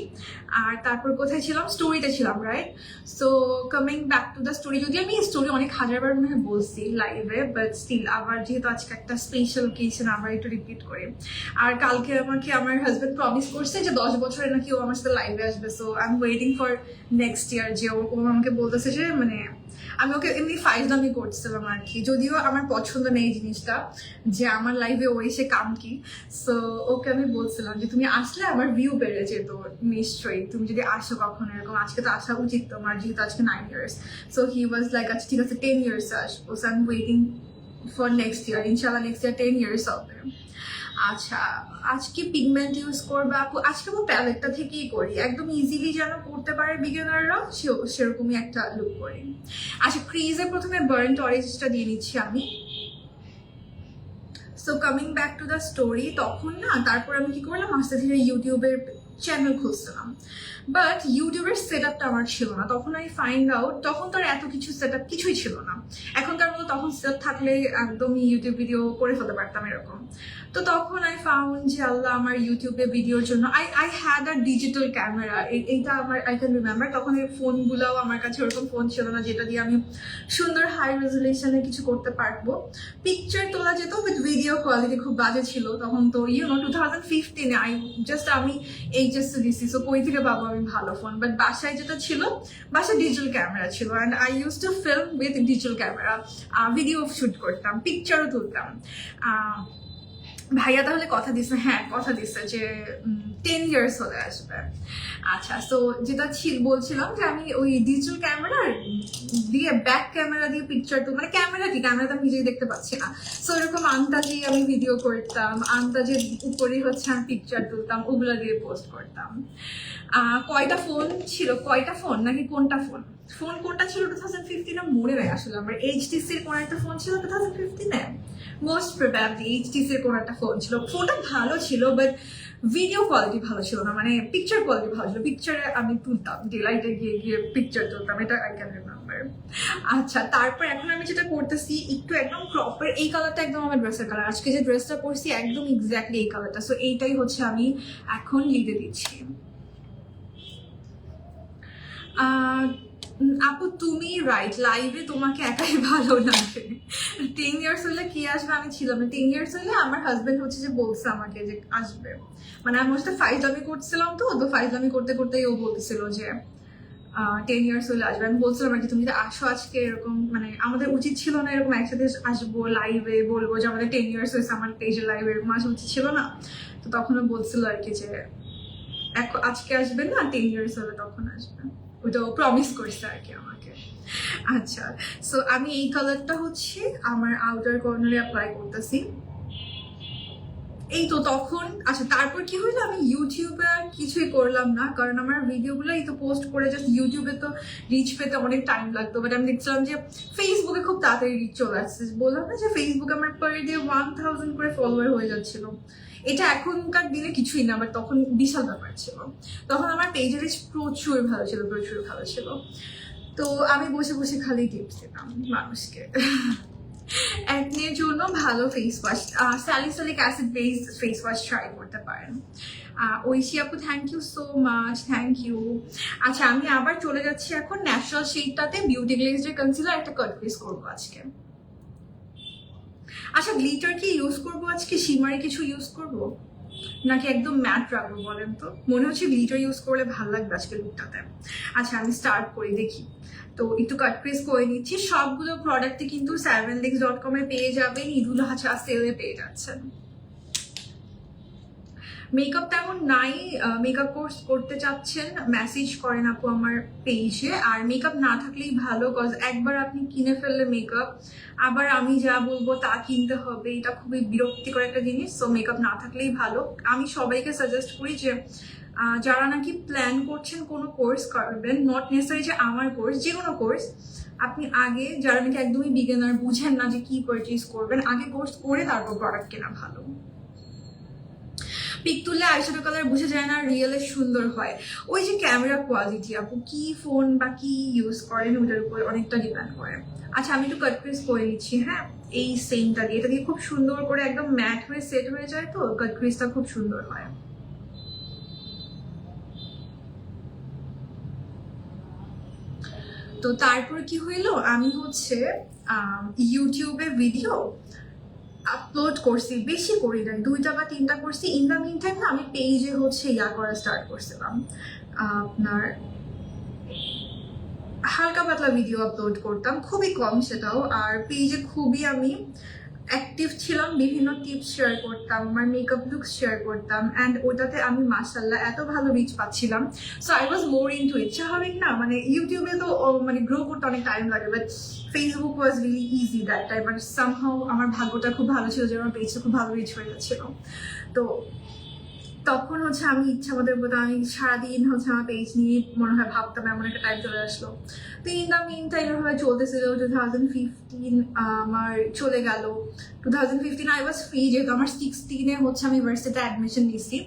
[SPEAKER 1] আর তারপর কোথায় ছিলাম, স্টোরিতে ছিলাম, right? So coming back to the story, যদি আমি স্টোরি অনেক হাজারবার মনে হয় বলছি লাইভে, বাট স্টিল আবার যেহেতু আজকে একটা স্পেশাল অকেশন আবার একটু রিপিট করি। আর কালকে আমাকে আমার হাজব্যান্ড প্রমিস করছে যে 10 বছরে নাকি ও আমার সাথে লাইভে আসবে। So I am waiting for next year যে ও আমাকে বলতেছে যে মানে আমি ওকে এমনি ফাইজলামি করছিলাম আর কি, যদিও আমার পছন্দ নেই এই জিনিসটা যে আমার লাইফে ও এসে কাম কি। সো ওকে আমি বলছিলাম যে তুমি আসলে আমার ভিউ বেড়ে যেত নিশ্চয়ই, তুমি যদি আসো কখনো এরকম, আজকে তো আসা উচিত তোমার যেহেতু আজকে 9 years. So he was like আচ্ছা ঠিক আছে 10 ইয়ার্স আসবো। So I am waiting for next year, ইনশাল্লাহ নেক্সট ইয়ার 10 ইয়ার্স হবে। আচ্ছা আজকে পিগমেন্ট ইউজ করবো আপু, আজকে আমি প্যালেটটা থেকেই করি, একদম ইজিলি যেন করতে পারে বিগিনাররা সেরকমই একটা লুক করি। আচ্ছা ক্রিজে প্রথমে বার্ন্ট অরেঞ্জটা দিয়ে নিচ্ছি আমি। So coming back to the story, তখন না তারপর আমি কি করলাম আস্তে ধীরে ইউটিউবের চ্যানেল খুঁজছিলাম, বাট ইউটিউবের সেট আপটা আমার ছিল না। তখন আমি ফাইন্ড আউট, তখন তার এত কিছু সেট আপ কিছুই ছিল না, এখনকার মতো তখন সেট থাকলে একদমই ইউটিউব ভিডিও করে ফেলতে পারতাম এরকম। তো তখন আই ফাউন্ড যে আল্লাহ আমার ইউটিউবে ভিডিওর জন্য I had a digital camera, এইটা আমার আই ক্যান রিমেম্বার। তখন এই ফোনগুলোও আমার কাছে ওরকম ফোন ছিল না যেটা দিয়ে আমি সুন্দর হাই রেজুলেশনে কিছু করতে পারবো। পিকচার তোলা যেত উইথ ভিডিও কোয়ালিটি খুব বাজে ছিল তখন। তো 2015 আমি এইচএসসি দিছি, সো কই থেকে পাবো আমি ভালো ফোন। বাট বাসায় যেটা ছিল, বাসায় ডিজিটাল ক্যামেরা ছিল, and I use to film with digital camera, video shoot করতাম, পিকচারও তুলতাম। ভাইয়া তাহলে কথা দিচ্ছে, হ্যাঁ কথা দিচ্ছে যে 10 ইয়ার্স হলে আসবে। আচ্ছা সো যেটা বলছিলাম যে আমি ওই ডিজিটাল ক্যামেরা দিয়ে ব্যাক ক্যামেরা দিয়ে পিকচার তো মানে ক্যামেরাতে আমি নিজেই দেখতে পাচ্ছি না, সো এরকম আন্দাজে আমি ভিডিও করতাম, আন্দাজের উপরে হচ্ছে আমি পিকচার তুলতাম, ওগুলো দিয়ে পোস্ট করতাম। কয়টা ফোন নাকি কোনটা ফোন কোনটা ছিল 2015 মনে নেই আসলে। আমার এইচটিসির কোন একটা ফোন ছিল 2015 মোস্ট প্রবাবলি এইচটিসির কোন একটা ফোন ছিল। ফোনটা ভালো ছিল বাট ভিডিও কোয়ালিটি ভালো ছিল না, মানে পিকচার কোয়ালিটি ভালো ছিল। পিকচারে আমি তুলতাম, ডিলাইটে গিয়ে পিকচার তুলতাম, এটা আই ক্যান রিমেম্বার। আচ্ছা তারপর এখন আমি যেটা করতেছি একটু একদম প্রপার, এই কালারটা একদম আমার ড্রেসের কালার, আজকে যে ড্রেসটা পরছি একদম এক্স্যাক্টলি এই কালারটা। সো এইটাই হচ্ছে আমি এখন লিডে দিচ্ছি। আপু তুমি রাইট, লাইভে তোমাকে একাই ভালো লাগে। 10 ইয়ার্স হলে কি আসবে, আমি ছিলাম না 10 ইয়ার্স হলে। আমার হাজবেন্ড হচ্ছে যে বলছে আমাকে যে আসবে, মানে আমি ওর সাথে ফাইজলামি করছিলাম, তো ফাইজলামি করতে করতেই ও বলতেছিল যে 10 ইয়ার্স হলে আসবে। আমি বলছিলাম আর কি তুমি যদি আসো আজকে এরকম, মানে আমাদের উচিত ছিল না এরকম একসাথে আসবো লাইভে বলবো যে আমাদের 10 ইয়ার্স হয়েছে আমার পেজের লাইভে, এরকম আসা উচিত ছিল না। তো তখনও বলছিল আর কি যে আজকে আসবে না, 10 ইয়ার্স হলে তখন আসবে, ওটা প্রমিস করছে আর কি আমাকে। আচ্ছা সো আমি এই কালারটা হচ্ছে আমার আউটার কর্নারে অ্যাপ্লাই করতেছি। এই তো তখন আচ্ছা তারপর কি হইলো, আমি ইউটিউবে আর কিছুই করলাম না, কারণ আমার ভিডিওগুলো এই তো পোস্ট করে জাস্ট ইউটিউবে তো রিচ পেতে অনেক টাইম লাগতো। বাট আমি দেখছিলাম যে ফেসবুকে খুব তাড়াতাড়ি রিচ চলে আসছে। বললাম না যে ফেসবুকে আমার পার ডে 1000 করে ফলোয়ার হয়ে যাচ্ছিল, এটা এখনকার দিনে কিছুই না, বাট তখন বিশাল ব্যাপার ছিল। তখন আমার পেজের রিচ প্রচুর ভালো ছিল। তো আমি বসে বসে খালি টিপস দিতাম মানুষকে। একনির জন্য ভালো face wash, salicylic acid based face wash try করতে পারেন। ঐশী আপু thank you so much, thank you. আচ্ছা আমি আবার চলে যাচ্ছি এখন ন্যাচারাল শেডটাতে, বিউটি গ্লেজের কনসিলার একটা কাট ফেস করবো আজকে। আচ্ছা গ্লিটার কি ইউজ করবো আজকে, শিমারি কিছু ইউজ করবো নাকি একদম ম্যাট রাখবো বলেন তো? মনে হচ্ছে গ্লিটার ইউজ করলে ভালো লাগবে আজকে লুকটাতে। আচ্ছা আমি স্টার্ট করি দেখি। তো একটু কাট ক্রিজ করে নিচ্ছি। সবগুলো প্রোডাক্টে কিন্তু 7legs.com এ পেয়ে যাবেন, ঈদুল আজহা সেলে পেয়ে যাচ্ছেন। মেকআপ তেমন নাই, মেকআপ কোর্স করতে চাচ্ছেন মেসেজ করেন আপু আমার পেজে। আর মেকআপ না থাকলেই ভালো, কজ একবার আপনি কিনে ফেললে মেকআপ আবার আমি যা বলবো তা কিনতে হবে, এটা খুবই বিরক্তিকর একটা জিনিস। সো মেকআপ না থাকলেই ভালো। আমি সবাইকে সাজেস্ট করি যে যারা নাকি প্ল্যান করছেন কোনো কোর্স করবেন, নট নেসেসারি যে আমার কোর্স, যে কোনো কোর্স, আপনি আগে যারা নাকি একদমই বিগিনার, বুঝেন না যে কি পারচেজ করবেন, আগে কোর্স করে তারপর প্রোডাক্ট কেনা ভালো। পিক তুললে আইশ্যাডো কালার বোঝা যায় না, রিয়েলে সুন্দর হয়। ওই যে ক্যামেরা কোয়ালিটি, আপু কি ফোন বা কি ইউজ করেন ওটার উপর অনেকটা ডিপেন্ড করে। আচ্ছা আমি একটু কাট ক্রিজ করে নিচ্ছি, হ্যাঁ এই সেমটা দিয়ে, এটা দিয়ে খুব সুন্দর করে একদম ম্যাট হয়ে সেট হয়ে যায়, তো কাট ক্রিজটা খুব সুন্দর হয়। তো তারপর কি হইলো, আমি হচ্ছে ইউটিউবে ভিডিও আপলোড করছি, বেশি করি নাই, 2টা বা 3টা করছি। ইন দ্য মিন টাইম না আমি পেজে হচ্ছে করা স্টার্ট করছিলাম, আপনার হালকা পাতলা ভিডিও আপলোড করতাম, খুবই কম সেটাও। আর পেজে খুবই আমি অ্যাক্টিভ ছিলাম, বিভিন্ন টিপস শেয়ার করতাম, আমার মেকআপ লুকস শেয়ার করতাম, অ্যান্ড ওটাতে আমি মাশাআল্লাহ এত ভালো রিচ পাচ্ছিলাম। So I was more into ইট। স্বাভাবিক না, মানে ইউটিউবে তো মানে গ্রো করতে অনেক টাইম লাগে, but Facebook was really easy that time. মানে সামহাউ আমার ভাগ্যটা খুব ভালো ছিল যে আমার পেজটা খুব ভালো রিচ হয়ে যাচ্ছিল। তো তখন হচ্ছে আমি ইচ্ছা মতো আমি সারাদিন হচ্ছে আমার পেজ নিয়ে মনে হয় ভাবতাম, এমন একটা টাইম চলে আসলো। তো ইন দ্য মিন টাইম এভাবে চলতেছিল। 2015 আমার চলে গেল। 2015 আই ওয়াজ ফ্রি, যেহেতু আমার 16-এ হচ্ছে আমি ইউনিভার্সিটিতে অ্যাডমিশন নিয়েছি।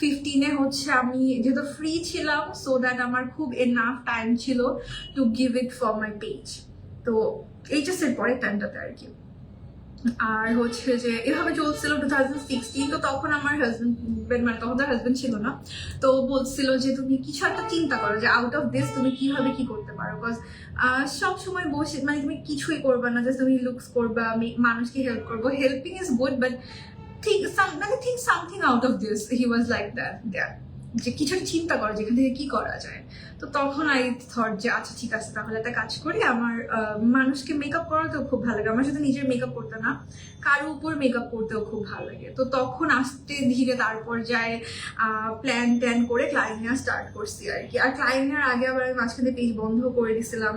[SPEAKER 1] 15-এ হচ্ছে আমি যেহেতু ফ্রি ছিলাম, সো দ্যাট আমার খুব এনাফ টাইম ছিল to give it for my page. তো এইচএসের পরে টাইমটাতে আর কি। আর হচ্ছে যে এভাবে চলছিল 2016। তো তখন আমার হাজবেন্ড, মানে তখন তার হাজবেন্ড ছিল না, তো বলছিল যে তুমি কিছু একটা চিন্তা করো যে আউট অফ দিস তুমি কিভাবে কি করতে পারো, বিকজ সব সময় বসে মানে তুমি কিছুই করবা না, জাস্ট তুমি লুকস করবা, আমি মানুষকে হেল্প করবো, হেল্পিং ইজ গুড, বাট ঠিক মানে ঠিক something out of this, he was like that, যে কিছু একটা চিন্তা করো যেখান থেকে কি করা যায়। তো তখন আই থট যে আচ্ছা ঠিক আছে, তাহলে একটা কাজ করি। আমার মানুষকে মেকআপ করাতেও খুব ভালো লাগে, আমার সাথে নিজের মেকআপ করতে না, কারো উপর মেকআপ করতেও খুব ভালো লাগে। তো তখন আস্তে ধীরে তারপর যায় প্ল্যান ট্যান করে ক্লায়েন্ট নেওয়া স্টার্ট করছি আর কি। আর ক্লায়েন্ট নেওয়ার আগে আবার আমি মাঝখানে পেজ বন্ধ করে দিয়েছিলাম।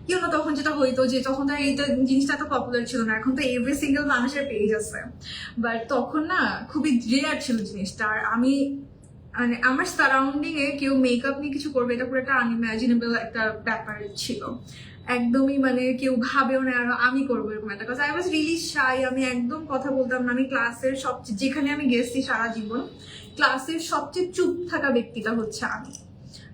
[SPEAKER 1] কেউ না, তখন যেটা হইতো যে তখন তো এইটা জিনিসটা এত পপুলার ছিল না, এখন তো এভরি সিঙ্গেল মানুষের পেজ আছে, বাট তখন না খুবই রেয়ার ছিল জিনিসটা। আর আমি মানে আমার সারাউন্ডিং এ কেউ মেকআপ নিয়ে কিছু করবে, এটা পুরো একটা আনইমাজিনেবল একটা ব্যাপার ছিল, একদমই মানে কেউ ভাবেও না আর আমি করবো এরকম একটা কথা। আই ওয়াজ রিয়েলি শাই, আমি একদম কথা বলতাম না। আমি ক্লাসের সবচেয়ে, যেখানে আমি গেছি সারা জীবন, ক্লাসের সবচেয়ে চুপ থাকা ব্যক্তিটা হচ্ছে আমি।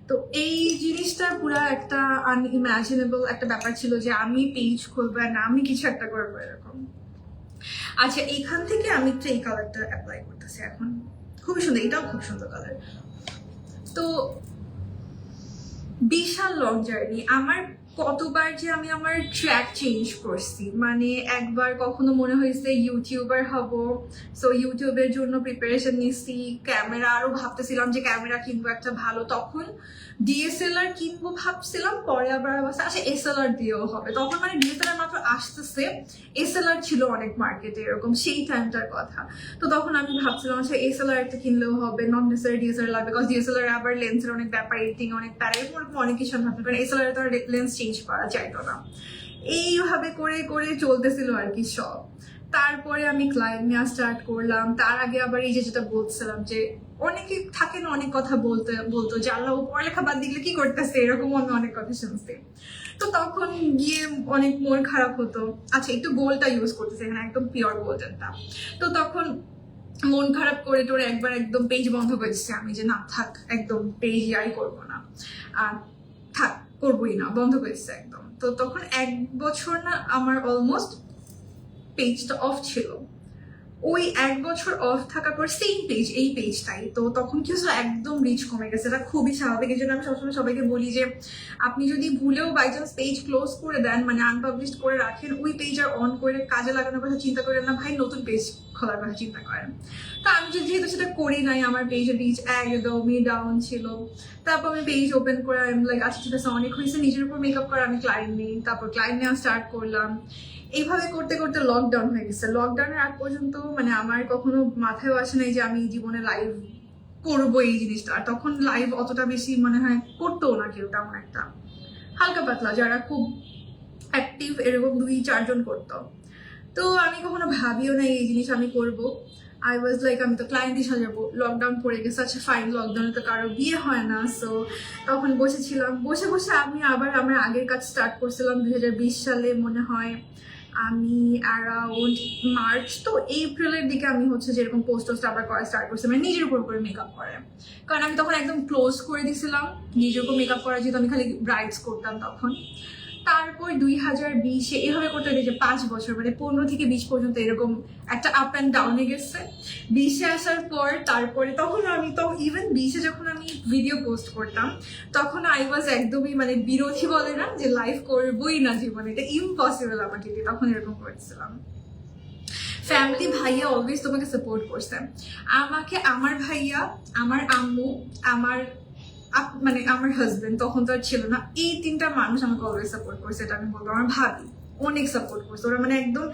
[SPEAKER 1] তো এই জিনিসটা পুরো একটা আনইমাজিনেবল একটা ব্যাপার ছিল যে আমি পেজ খুলবো না, আমি কিছু একটা করবো এরকম। আচ্ছা এইখান থেকে আমি একটু এই কালারটা অ্যাপ্লাই করতেছি এখন, খুবই সুন্দর, এটাও খুব সুন্দর কালার। তো বিশাল লং জার্নি আমার, কতবার যে আমি আমার ট্র্যাক চেঞ্জ করছি। মানে একবার কখনো মনে হয়েছে ইউটিউবার হব, সো ইউটিউবের জন্য প্রিপারেশন নিচ্ছি, ক্যামেরা আরো ভাবতেছিলাম যে ক্যামেরা কিনবো একটা ভালো, তখন ডিএসএলআর কিনবো ভাবছিলাম, পরে আবার আচ্ছা এসএলআর দিয়েও হবে, তখন মানে ডিএসএলআর মাত্র আসতেছে, এসএলআর ছিল অনেক মার্কেটে এরকম সেই টাইমটার কথা। তো তখন আমি ভাবছিলাম আচ্ছা এসএলআর একটা কিনলেও হবে, নট নেসেসারি ডিএসএলআর লাগবে, বিকজ ডিএসএলআর আবার লেন্সের অনেক ব্যাপার, এডিটিং অনেক প্যারা, এরকম অনেক কিছু আমি ভাবতে পারি, এসএলআর তো আর লেন্স চেঞ্জ করা যাইতো না। এইভাবে করে করে চলতেছিল আর কি সব। তারপরে আমি ক্লায়েন্ট নেওয়া স্টার্ট করলাম। তার আগে আবার এই যে যেটা বলছিলাম যে অনেকে থাকে না অনেক কথা বলতো যে আল্লাহ পড়ালেখা বাদ দিলে কি করতেছে, এরকম আমি অনেক কথা শুনছি। তো তখন গিয়ে অনেক মন খারাপ হতো। আচ্ছা একটু গোল্ডটা ইউজ করতেছে এখানে, একদম পিওর গোল্ডেনটা। তো তখন মন খারাপ করে টোরে একবার একদম পেজ বন্ধ করেছি আমি, যে না থাক একদম পেজ আই করবো না, আর থাক করবোই না, বন্ধ করেছে একদম। তো তখন 1 বছর না আমার অলমোস্ট পেজটা অফ ছিল। ওই 1 বছর অফ থাকার পর সেম পেজ, এই পেজটাই, তো তখন কি হচ্ছে একদম রিচ কমে গেছে। এটা খুবই স্বাভাবিক। এই জন্য আমি সবসময় সবাইকে বলি যে আপনি যদি ভুলেও বাই চান্স পেজ ক্লোজ করে দেন, মানে আনপাবলিশ করে রাখেন, ওই পেজ আর অন করে কাজে লাগানোর কথা চিন্তা করেন না ভাই, নতুন পেজ খোলার কথা চিন্তা করেন। তা আমি যেহেতু সেটা করি নাই, আমার পেজের রিচ একদমই ডাউন ছিল। তারপর আমি পেজ ওপেন করে আমি লাইক আচ্ছা ঠিক আছে অনেক হয়েছে, নিজের উপর মেকআপ করা, আমি ক্লায়েন্ট নেই, তারপর ক্লায়েন্ট নেওয়া স্টার্ট করলাম। এইভাবে করতে করতে লকডাউন হয়ে গেছে। লকডাউনের আগ পর্যন্ত মানে আমার কখনো মাথায়ও আসে নাই যে আমি জীবনে লাইভ করবো এই জিনিসটা। আর তখন লাইভ অতটা বেশি মনে হয় করতো না কেউ, তেমন একটা হালকা পাতলা যারা খুব অ্যাক্টিভ এরকম 2-4 জন করতো। তো আমি কখনো ভাবিও নাই এই জিনিস আমি করবো। আই ওয়াজ লাইক আমি তো ক্লায়েন্টই সাজাবো, লকডাউন পড়ে গেছে, আচ্ছা ফাইন, লকডাউনে তো কারো বিয়ে হয় না। সো তখন বসেছিলাম, বসে বসে আমি আবার আমার আগের কাজ স্টার্ট করছিলাম 2020 সালে মনে হয় আমি অ্যারাউন্ড মার্চ তো এপ্রিলের দিকে আমি হচ্ছে যেরকম পোস্ট আবার করা স্টার্ট করছি, মানে নিজের উপর করে মেকআপ করে। কারণ আমি তখন একদম ক্লোজ করে দিছিলাম নিজের উপর মেকআপ করা, যেহেতু আমি খালি ব্রাইডস করতাম তখন। তারপর 2020-এ এভাবে করতে যে 5 বছর, মানে 15 থেকে 20 পর্যন্ত এরকম একটা আপ অ্যান্ড ডাউনে গেছে। 20-এ আসার পর তারপরে তখন আমি তো ইভেন 20-এ যখন আমি ভিডিও পোস্ট করতাম তখন আই ওয়াজ একদমই মানে বিরোধী, বলে না যে লাইভ করবোই না জীবনে, এটা ইম্পসিবল আমাকে দিয়ে, তখন এরকম করেছিলাম। ফ্যামিলি ভাইয়া অলওয়েজ তোমাকে সাপোর্ট করছে, আমাকে, আমার ভাইয়া, আমার আম্মু, আমার মানে আমার হাজবেন্ড তখন তো আর ছিল না, এই 3টা মানুষ আমাকে অলওয়েজ সাপোর্ট করছে। এটা আমি বলবো আমার ভাবি অনেক সাপোর্ট করছে, ওরা মানে একদম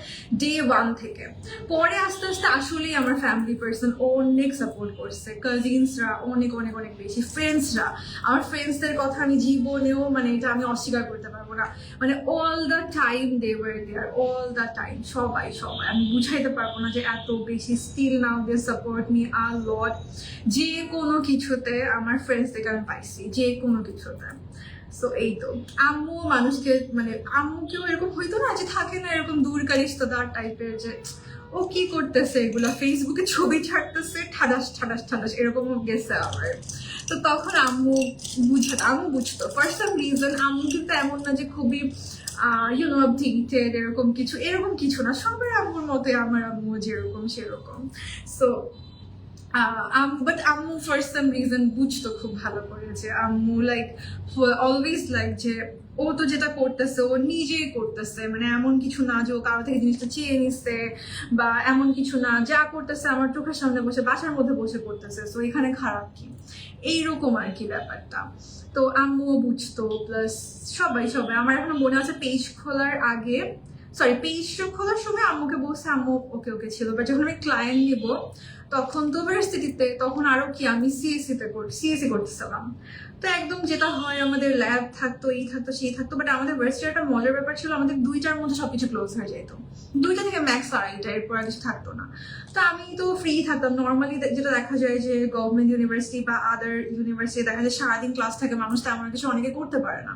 [SPEAKER 1] ডে 1 থেকে। পরে আস্তে আস্তে আসলেই আমার ফ্যামিলি পার্সন অনেক সাপোর্ট করছে, কাজিনসরা অনেক অনেক অনেক বেশি, ফ্রেন্ডসরা, আমার ফ্রেন্ডসদের কথা আমি জীবনেও মানে এটা আমি অস্বীকার করতে পারবো না, মানে all the time they were there, all the time, সবাই সবাই, আমি বুঝাইতে পারবো না যে এত বেশি। Still now they support me a lot, যে কোনো কিছুতে আমার ফ্রেন্ডস থেকে আমি পাইছি, যে কোনো কিছুতে। সো এই তো আম্মু মানুষকে মানে আম্মুকেও এরকম হইতো না যে থাকে না এরকম দূরকার রিশতেদার টাইপের, যে ও কি করতেছে এগুলা ফেসবুকে ছবি ছাড়তেছে ঠাডাস ঠাডাস ঠাডাস, এরকমও গেছে আমার। তো তখন আম্মু বুঝতো ফর সাম রিজন। আম্মু কিন্তু এমন না যে খুবই ইউনো আপডেটেড, এরকম কিছু না, সবাই আম্মুর মতোই, আমার আম্মু যেরকম সেরকম। সো বাট আম্মু ফর সাম রিজন বুঝতো খুব ভালো করে, যে আম্মু লাইক অলওয়েজ লাইক যে ও তো যেটা করতেছে ও নিজেই করতেছে, মানে এমন কিছু না যে ও কারো থেকে জিনিসটা চেয়ে নিচ্ছে, বা এমন কিছু না, যা করতেছে আমার চোখের সামনে বসে বাসার মধ্যে বসে করতেছে, সো এখানে খারাপ কি, এইরকম আর কি ব্যাপারটা। তো আম্মুও বুঝতো, প্লাস সবাই আমার এখনো মনে আছে পেজ খোলার আগে, পেজ খোলার সময় আম্মুকে বলছে, আম্মু ওকে ওকে ছিল, বাট যখন আমি ক্লায়েন্ট নিব তখন তো ভার্সিটিতে, তখন আরো কি আমি সিএসসি করতেছিলাম। তো একদম যেটা হয় আমাদের ল্যাব থাকতো, এই থাকতো সেই থাকতো, বাট আমাদের ভার্সিটির একটা মজার ব্যাপার ছিল, আমাদের 2টার মধ্যে সবকিছু ক্লোজ হয়ে যেত, 2টা থেকে ম্যাক্স 2:30, এরপর আর কিছু থাকতো না। তো আমি তো ফ্রি থাকতাম নর্মালি, যেটা দেখা যায় যে গভর্নমেন্ট ইউনিভার্সিটি বা আদার ইউনিভার্সিটি দেখা যায় সারাদিন ক্লাস থাকে, মানুষ তেমন কিছু অনেকে করতে পারে না।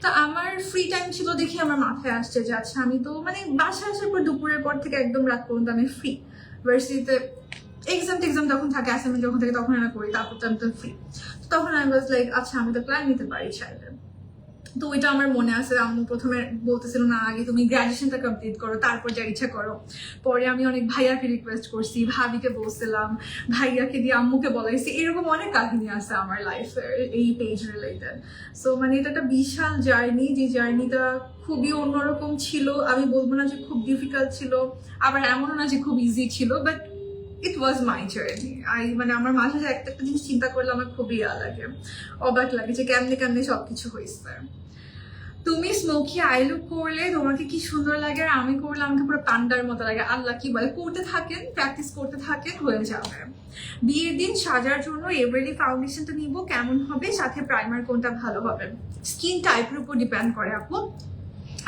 [SPEAKER 1] তো আমার ফ্রি টাইম ছিল দেখি আমার মাথায় আসছে যে আচ্ছা আমি তো মানে বাসায় আসার পর দুপুরের পর থেকে একদম রাত পর্যন্ত আমি ফ্রি, ভার্সিটিতে এক্সাম যখন থাকে, অ্যাসাইনমেন্ট যখন থাকে তখন আমি করি, তারপর তো আমি তো ফ্রি। তখন আমি ওয়াজ লাইক আচ্ছা আমি তো ক্লায়েন্ট নিতে পারি চাইলে। তো ওইটা আমার মনে আছে, আম্মু প্রথমে বলতেছিল না আগে তুমি গ্র্যাজুয়েশনটা কমপ্লিট করো তারপর যা ইচ্ছা করো। পরে আমি অনেক ভাইয়াকে রিকোয়েস্ট করছি, ভাবিকে বলছিলাম, ভাইয়াকে দিয়ে আম্মুকে বলাইছি, এরকম অনেক কাহিনী আছে আমার লাইফের এই পেজ রিলেটেড। সো মানে এটা একটা বিশাল জার্নি, যে জার্নিটা খুবই অন্যরকম ছিল। আমি বলবো না যে খুব ডিফিকাল্ট ছিল, আবার এমনও না যে খুব ইজি ছিল, but it was my journey. মানে আমার মাঝে একটা জিনিস চিন্তা করলে আমার খুবই লাগে, অবাক লাগে যে কেমনে সবকিছু হয়েছে। তুমি স্মোকি আইলুক করলে তোমাকে কি সুন্দর লাগে, আর আমি করলে আমাকে পুরো পান্ডার মতো লাগে। আল্লাহ কি বলে, করতে থাকেন, প্র্যাকটিস করতে থাকেন, হয়ে যাবে। বিয়ের দিন সাজার জন্য এভারলি ফাউন্ডেশনটা নিব, কেমন হবে, সাথে প্রাইমার কোনটা ভালো হবে? স্কিন টাইপের উপর ডিপেন্ড করে আপু।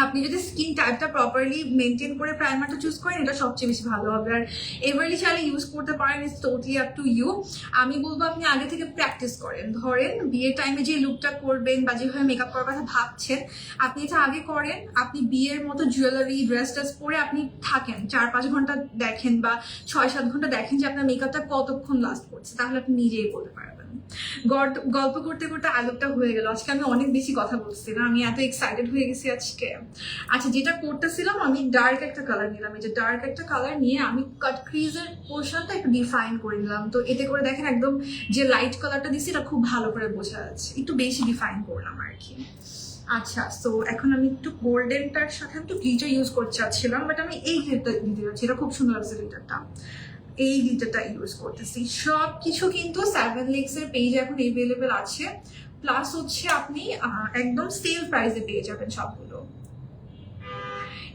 [SPEAKER 1] আপনি যদি স্কিন টাইপটা প্রপারলি মেনটেন করে প্রাইমারটা চুজ করেন, এটা সবচেয়ে বেশি ভালো হবে। আর এভারলি চাইলে ইউজ করতে পারেন, it's totally up to you. আমি বলবো আপনি আগে থেকে প্র্যাকটিস করেন, ধরেন বিয়ের টাইমে যে লুকটা করবেন বা যেভাবে মেকআপ করার কথা ভাবছেন, আপনি এটা আগে করেন। আপনি বিয়ের মতো জুয়েলারি ড্রেস পরে আপনি থাকেন 4-5 ঘন্টা দেখেন, বা 6-7 ঘন্টা দেখেন যে আপনার মেকআপটা কতক্ষণ লাস্ট করছে, তাহলে আপনি নিজেই বলতে পারবেন। গল্প করতে করতে আলোকটা হয়ে গেল। আজকে আমি অনেক বেশি কথা বলছি না, আমি এত এক্সাইটেড হয়ে গেছি আজকে। আচ্ছা, যেটা করতেছিলাম আমি ডার্ক একটা কালার নিলাম, এই যে ডার্ক একটা কালার নিয়ে আমি কাট ক্রিজের পোর্শনটা একটু ডিফাইন করে নিলাম। তো এতে করে দেখেন একদম যে লাইট কালারটা দিচ্ছি এটা খুব ভালো করে বোঝা যাচ্ছে, একটু বেশি ডিফাইন করলাম আর কি। আচ্ছা, তো এখন আমি একটু গোল্ডেনটার সাথে একটু গ্লিটার ইউজ করতে চাচ্ছিলাম, বাট আমি এই গ্লিটারটা দিতে যাচ্ছি, এটা খুব সুন্দর লাগছে গ্লিটারটা, এই গ্লিটারটা ইউজ করতেছি। সব কিছু কিন্তু 7 Lakes এর পেজে এখন এভেলেবেল আছে, প্লাস হচ্ছে আপনি একদম সেল প্রাইসে পেয়ে যাবেন সবগুলো।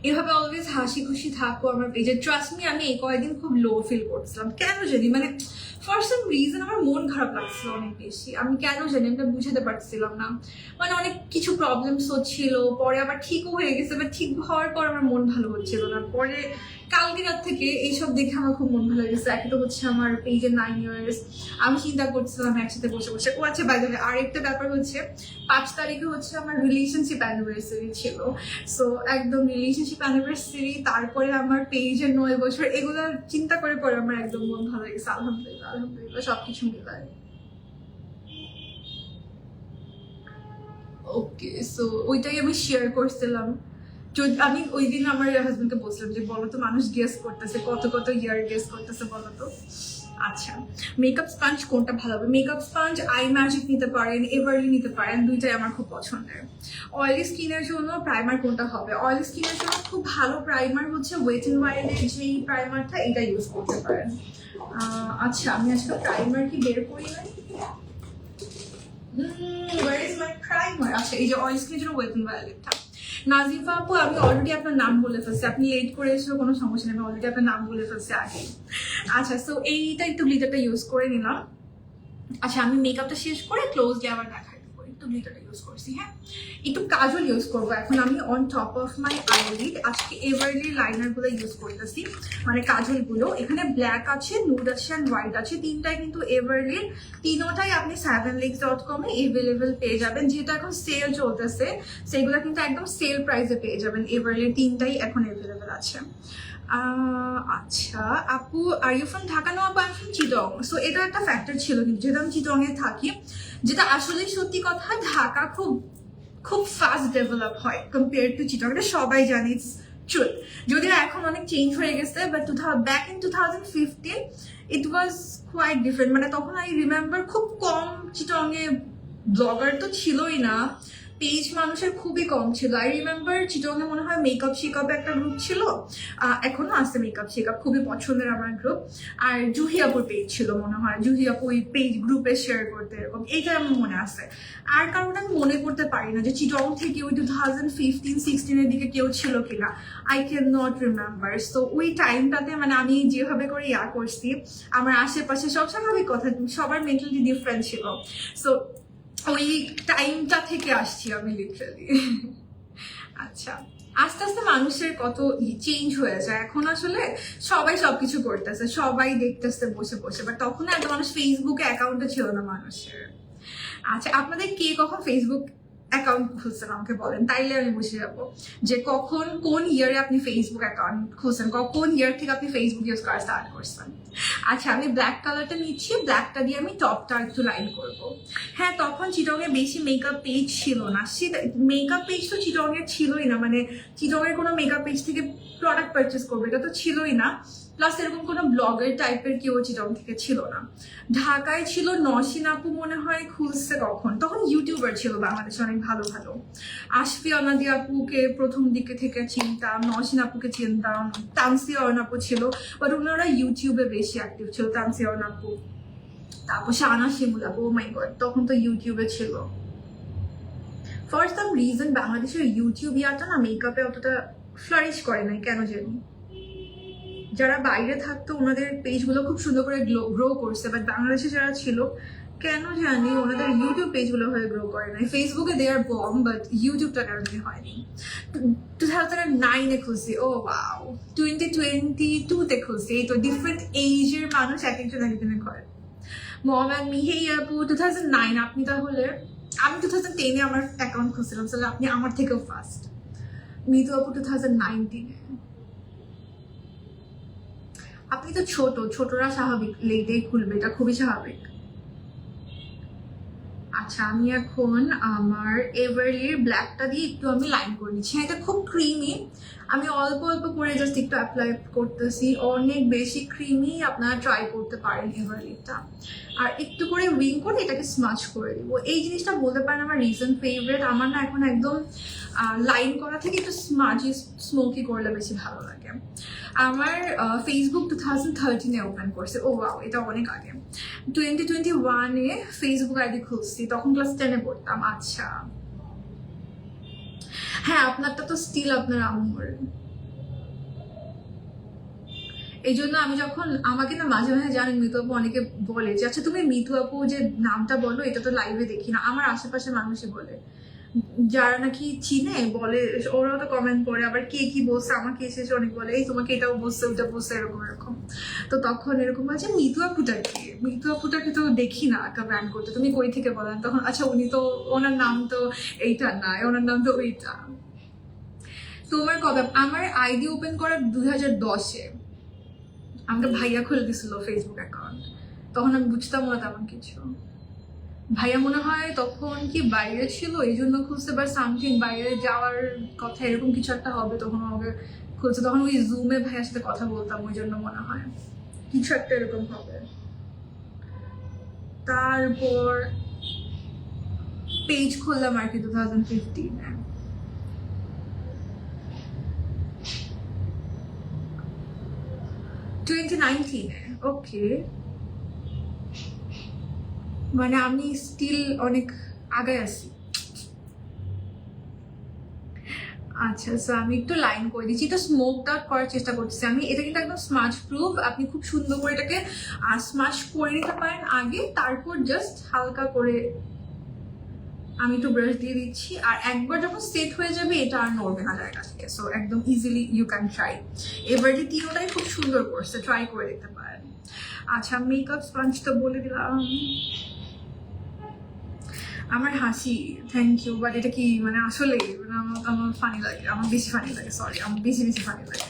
[SPEAKER 1] এভাবে অলওয়েজ হাসি খুশি থাকো আমার পেজে, ট্রাস্ট মি। আমি এই কয়েকদিন খুব লো ফিল করছিলাম, কেন জানি, মানে ফর সাম রিজন আমার মন খারাপ লাগছিল অনেক বেশি, আমি কেন জানি আমি বুঝাতে পারছিলাম না, মানে অনেক কিছু প্রবলেমস হচ্ছিল, পরে আবার ঠিকও হয়ে গেছে, বাট ঠিক হওয়ার পর আমার মন ভালো হচ্ছিল না। পরে কালকে রাত থেকে এইসব দেখে আমার খুব মন ভালো গেছে। একটা তো হচ্ছে আমার পেজের 9 years, আমি চিন্তা করছিলাম একসাথে বসে বসে। ও আচ্ছা, বাই দ্য ওয়ে আরেকটা ব্যাপার হচ্ছে 5 তারিখে হচ্ছে আমার রিলেশনশিপ অ্যানিভার্সারি ছিল। সো একদম রিলেশনশিপ রিলেশনশিপ অ্যানিভার্সারি, তারপরে আমার পেজের 9 বছর, এগুলো চিন্তা করে পরে আমার একদম মন ভালো লেগেছে। আলহামদুলিল্লাহ আলহামদুলিল্লাহ সবকিছু মিলায়। ওকে, সো ওইটাই আমি শেয়ার করছিলাম। যদি আমি ওই দিন আমার হাজবেন্ডকে বলছিলাম যে বলো তো মানুষ গেস করতেছে কত কত ইয়ার গেস করতেছে বলো তো। আচ্ছা, মেকআপ স্পঞ্জ কোনটা ভালো হবে? মেকআপ স্পঞ্জ আই ম্যাজিক নিতে পারেন, এভারলি নিতে পারেন, দুইটাই আমার খুব পছন্দের। অয়েলি স্কিনের জন্য প্রাইমার কোনটা হবে? অয়েলি স্কিনের জন্য খুব ভালো প্রাইমার হচ্ছে ওয়েট এন্ড ওয়াইল্ডের যেই প্রাইমারটা, এটা ইউজ করতে পারেন। আচ্ছা, আমি আজকে প্রাইমার কি বের করি নাই? where is my primer? আচ্ছা, এই যে অয়েল স্কিনের জন্য ওয়েট এন্ড ওয়াইল্ডটা। নাজিফা আপু, আমি অলরেডি আপনার নাম বলে ফেলছি, আপনি লেট করে এসেও কোনো সমস্যা নেই, আমি অলরেডি আপনার নাম বলে ফেলছি আগে। আচ্ছা, সো এইটা একটু গ্লিটারটা ইউজ করে নিলাম। আচ্ছা, আমি মেকআপটা শেষ করে ক্লোজলি আবার দেখাই দেবো, একটু গ্লিটারটা ইউজ করছি। হ্যাঁ, একটু কাজল ইউজ করবো এখন আমি on top of my eyelid. আজকে এভারলি লাইনারগুলো ইউজ করতেছি, মানে কাজলগুলো। এখানে ব্ল্যাক আছে, নুড আছে অ্যান্ড হোয়াইট আছে, তিনটাই কিন্তু এভারলির। তিনোটাই আপনি 7legs.com এ এভেলেবেল পেয়ে যাবেন, যেহেতু এখন সেল চলতেছে সেগুলো কিন্তু একদম সেল প্রাইসে পেয়ে যাবেন। এভারলির তিনটাই এখন এভেলেবেল আছে। আচ্ছা আপু, are you from Dhaka? No আপু, I am from Chittagong. So এটা একটা ফ্যাক্টর ছিল, কিন্তু যেহেতু আমি চিটংয়ে থাকি, যেটা আসলে সত্যি কথা, ঢাকা খুব খুব ফাস্ট ডেভেলপ হয় কম্পেয়ার টু চিটং, এটা সবাই জানে, ইটস ট্রুথ। যদিও এখন অনেক চেঞ্জ হয়ে গেছে, but back in 2015 it was quite different. মানে তখন আই রিমেম্বার খুব কম চিটংয়ে ব্লগার তো ছিলই না, পেজ মানুষের খুবই কম ছিল। আই রিমেম্বার চিটংয়ে মনে হয় মেকআপ শেকআপ একটা গ্রুপ ছিল, এখনো আছে মেকআপ শেকআপ, খুবই পছন্দের আমার গ্রুপ। আর জুহি আপুর পেজ ছিল মনে হয়, জুহি আপু ওই পেজ গ্রুপে শেয়ার করতে, এরকম এইটা আমার মনে আছে। আর কারণ আমি মনে করতে পারি না যে চিটং থেকে ওই 2015-16 দিকে কেউ ছিল কিনা, I can not remember. So ওই টাইমটাতে মানে আমি যেভাবে করে করছি, আমার আশেপাশে সব স্বাভাবিক কথা, সবার মেন্টালিটি ডিফারেন্ট ছিল। সো ওই টাইমটা থেকে আসছি আমি লিটারালি। আচ্ছা, আস্তে আস্তে মানুষের কত চেঞ্জ হয়ে যায়, এখন আসলে সবাই সবকিছু করতেছে, সবাই দেখতেছে বসে বসে, বাট তখন এত মানুষ ফেসবুকে অ্যাকাউন্টে ছিল না মানুষের। আচ্ছা, আপনাদের কে কখন ফেসবুক অ্যাকাউন্ট খুলছেন আমাকে বলেন, তাইলে আমি বুঝে যাবো যে কখন কোন ইয়ারে আপনি ফেসবুক অ্যাকাউন্ট খুলছেন, কোন ইয়ার থেকে আপনি ফেসবুক ইউজ করা স্টার্ট করছেন। আচ্ছা, আমি ব্ল্যাক কালারটা নিচ্ছি, ব্ল্যাকটা দিয়ে আমি টপটা একটু লাইন করবো। হ্যাঁ, তখন চিটংয়ে বেশি মেকআপ পেজ ছিল না, সেটা মেকআপ পেজ তো চিটংয়ের ছিলই না, মানে চিটংয়ের কোনো মেকআপ পেজ থেকে প্রোডাক্ট পারচেস করবে এটা তো ছিলই না। প্লাস এরকম কোনো ব্লগার টাইপের কেউ চিটং থেকে ছিল না। ঢাকায় ছিল নসিন আপু মনে হয় খুলছে কখন, তখন ইউটিউবার ছিল বাংলাদেশে অনেক ভালো ভালো। আশফি অনাদি আপুকে প্রথম দিকে থেকে চিনতাম, নসিন আপুকে চিনতাম, তানসিয়া অরুণ আপু ছিল, বাট ওনারা ইউটিউবে বেশি অ্যাক্টিভ ছিল, তানসিয়া অরুণ আপু। তারপর শাহানা শিমুল আপু, ও মাই গড, তখন তো ইউটিউবে ছিল। ফর সাম রিজন বাংলাদেশের ইউটিউব ইয়াটা না মেকআপে অতটা ফ্লারিশ করে নাই, কেন জানি। যারা বাইরে থাকতো ওনাদের পেজগুলো খুব সুন্দর করে গ্রো করছে, বাট বাংলাদেশে যারা ছিল কেন জানি ওনাদের ইউটিউব পেজগুলো হয়ে গ্রো করে নাই। ফেসবুকে দে আর বম, বাট ইউটিউবটা কেন জানি হয়নি। 2009-এ খুলছি, ও ওয়াও, 2022-তে খুলছি, এই তো ডিফারেন্ট এজের মানুষ এক একজন একজনের করে। মম অ্যান্ড মি, হেই আপু 2009, আপনি তাহলে, আমি 2010-এ আমার অ্যাকাউন্ট খুলছিলাম, তাহলে আপনি আমার থেকেও ফার্স্ট। মিতু আপু 2019-এ। আপনি তো ছোটরা স্বাভাবিক লেটেই খুলবে, এটা খুবই স্বাভাবিক। আচ্ছা, আমি এখন আমার এভারলির ব্ল্যাকটা দিয়ে একটু আমি লাইন করে নিচ্ছি। এটা খুব ক্রিমি, আমি অল্প অল্প করে জাস্ট একটু অ্যাপ্লাই করতেছি, অনেক বেশি ক্রিমি আপনারা ট্রাই করতে পারেন এভারলিটা। আর একটু করে উইং করে এটাকে স্মাচ করে দিব। এই জিনিসটা বলতে পারেন আমার রিসেন্ট ফেভারিট। আমার না এখন একদম লাইন করা থেকে একটু স্মাজি স্মোকি করলে বেশি ভালো লাগে। আমার ফেসবুক 2013-এ ওপেন করছে, ও ওয়াও, এটা অনেক আগে। 2021-এ ফেসবুক আইডি খুলছি, তখন ক্লাস 10-এ পড়তাম। আচ্ছা, হ্যাঁ, আপনারটা তো স্টিল আপনার আম্মুর। এই জন্য আমি যখন আমাকে না মাঝে মাঝে জানেন মিতু আপু অনেকে বলে যে আচ্ছা তুমি মিতু আপু যে নামটা বলো এটা তো লাইভে দেখি না, আমার আশেপাশে মানুষই বলে, যারা নাকি চিনে বলে, ওরাও তো কমেন্ট করে, আবার কে কি বলছে আমাকে এসেছে অনেক বলে, এই তোমাকে এটাও বলছে ওটা বলছে, এরকম এরকম। তো তখন এরকম বলছে মিতু আপুটা কি, মিতু আপুটাকে তো দেখি না একটা ব্র্যান্ড করতে, তুমি কই থেকে বলেন? তখন আচ্ছা উনি তো, ওনার নাম তো এইটা না, ওনার নাম তো ওইটা। তোমার কবে? আমার আইডি ওপেন করা 2010-এ। আমাকে ভাইয়া খুলে দিছিল ফেসবুক অ্যাকাউন্ট, তখন আমি বুঝতাম না তেমন কিছু। ভাইয়া মনে হয় তখন কি বাইরে ছিল এই জন্য খুঁজতে, বা সামথিং বাইরে যাওয়ার কথা এরকম কিছু একটা হবে, তখন আমাকে খুঁজছে। তখন ওই জুমে ভাইয়ার সাথে কথা বলতাম, ওই জন্য মনে হয় কিছু একটা এরকম হবে। তারপর পেজ খুললাম আর কি 2015-এ। ওকে, মানে আমি স্টিল অনেক আগে আছি। আচ্ছা, সো আমি একটু লাইন করে দিচ্ছি, এটা স্মোকড আউট করার চেষ্টা করতেছি আমি। এটা কিন্তু একদম স্মাচ প্রুফ, আপনি খুব সুন্দর করে এটাকে স্মাশ করে নিতে পারেন আগে, তারপর জাস্ট হালকা করে আমি একটু ব্রাশ দিয়ে দিচ্ছি। আর একবার যখন সেট হয়ে যাবে এটা আর নড়বে না জায়গা থেকে, সো একদম ইজিলি ইউ ক্যান ট্রাই। এবার যে তিনোটাই খুব সুন্দর করছে, ট্রাই করে দেখতে পারেন। আচ্ছা, মেকআপ স্পঞ্জ তো বলে দিলাম। আমার হাসি, থ্যাংক ইউ, বাট এটা কি মানে আসলে মানে আমার ফানি লাগে, আমার বেশি ফানি লাগে, সরি, আমার বেশি ফানি লাগে।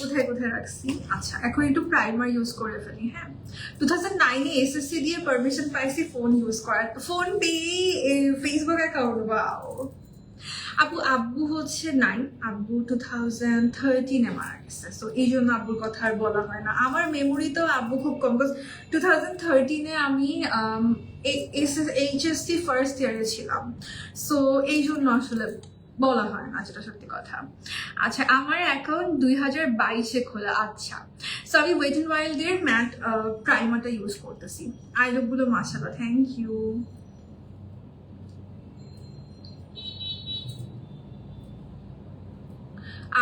[SPEAKER 1] কোথায় কোথায় রাখছি? আচ্ছা, এখন একটু প্রাইমার ইউজ করে ফেলি। হ্যাঁ, 2009-এ এসএসসি দিয়ে পারমিশন পাইছি ফোন ইউজ করার, ফোন পেয়ে ফেসবুক অ্যাকাউন্ট। ওয়াও। আব্বু হচ্ছে নাই, আব্বু 2013-এ মারা গেছে, সো এই জন্য আব্বুর কথা আর বলা হয় না। আমার মেমোরিতেও আব্বু খুব কম, 2013-এ আমি এইচএসসি ফার্স্ট ইয়ারে ছিলাম, সো এই জন্য আসলে বলা হয় না, যেটা সত্যি কথা। আচ্ছা, আমার অ্যাকাউন্ট 2022-এ খোলা। আচ্ছা, সো আমি ওয়েট এন্ড ওয়াইল্ডের ম্যাট প্রাইমারটা ইউজ করতেছি। আই লভগুলো মাশাআল্লাহ, থ্যাংক ইউ।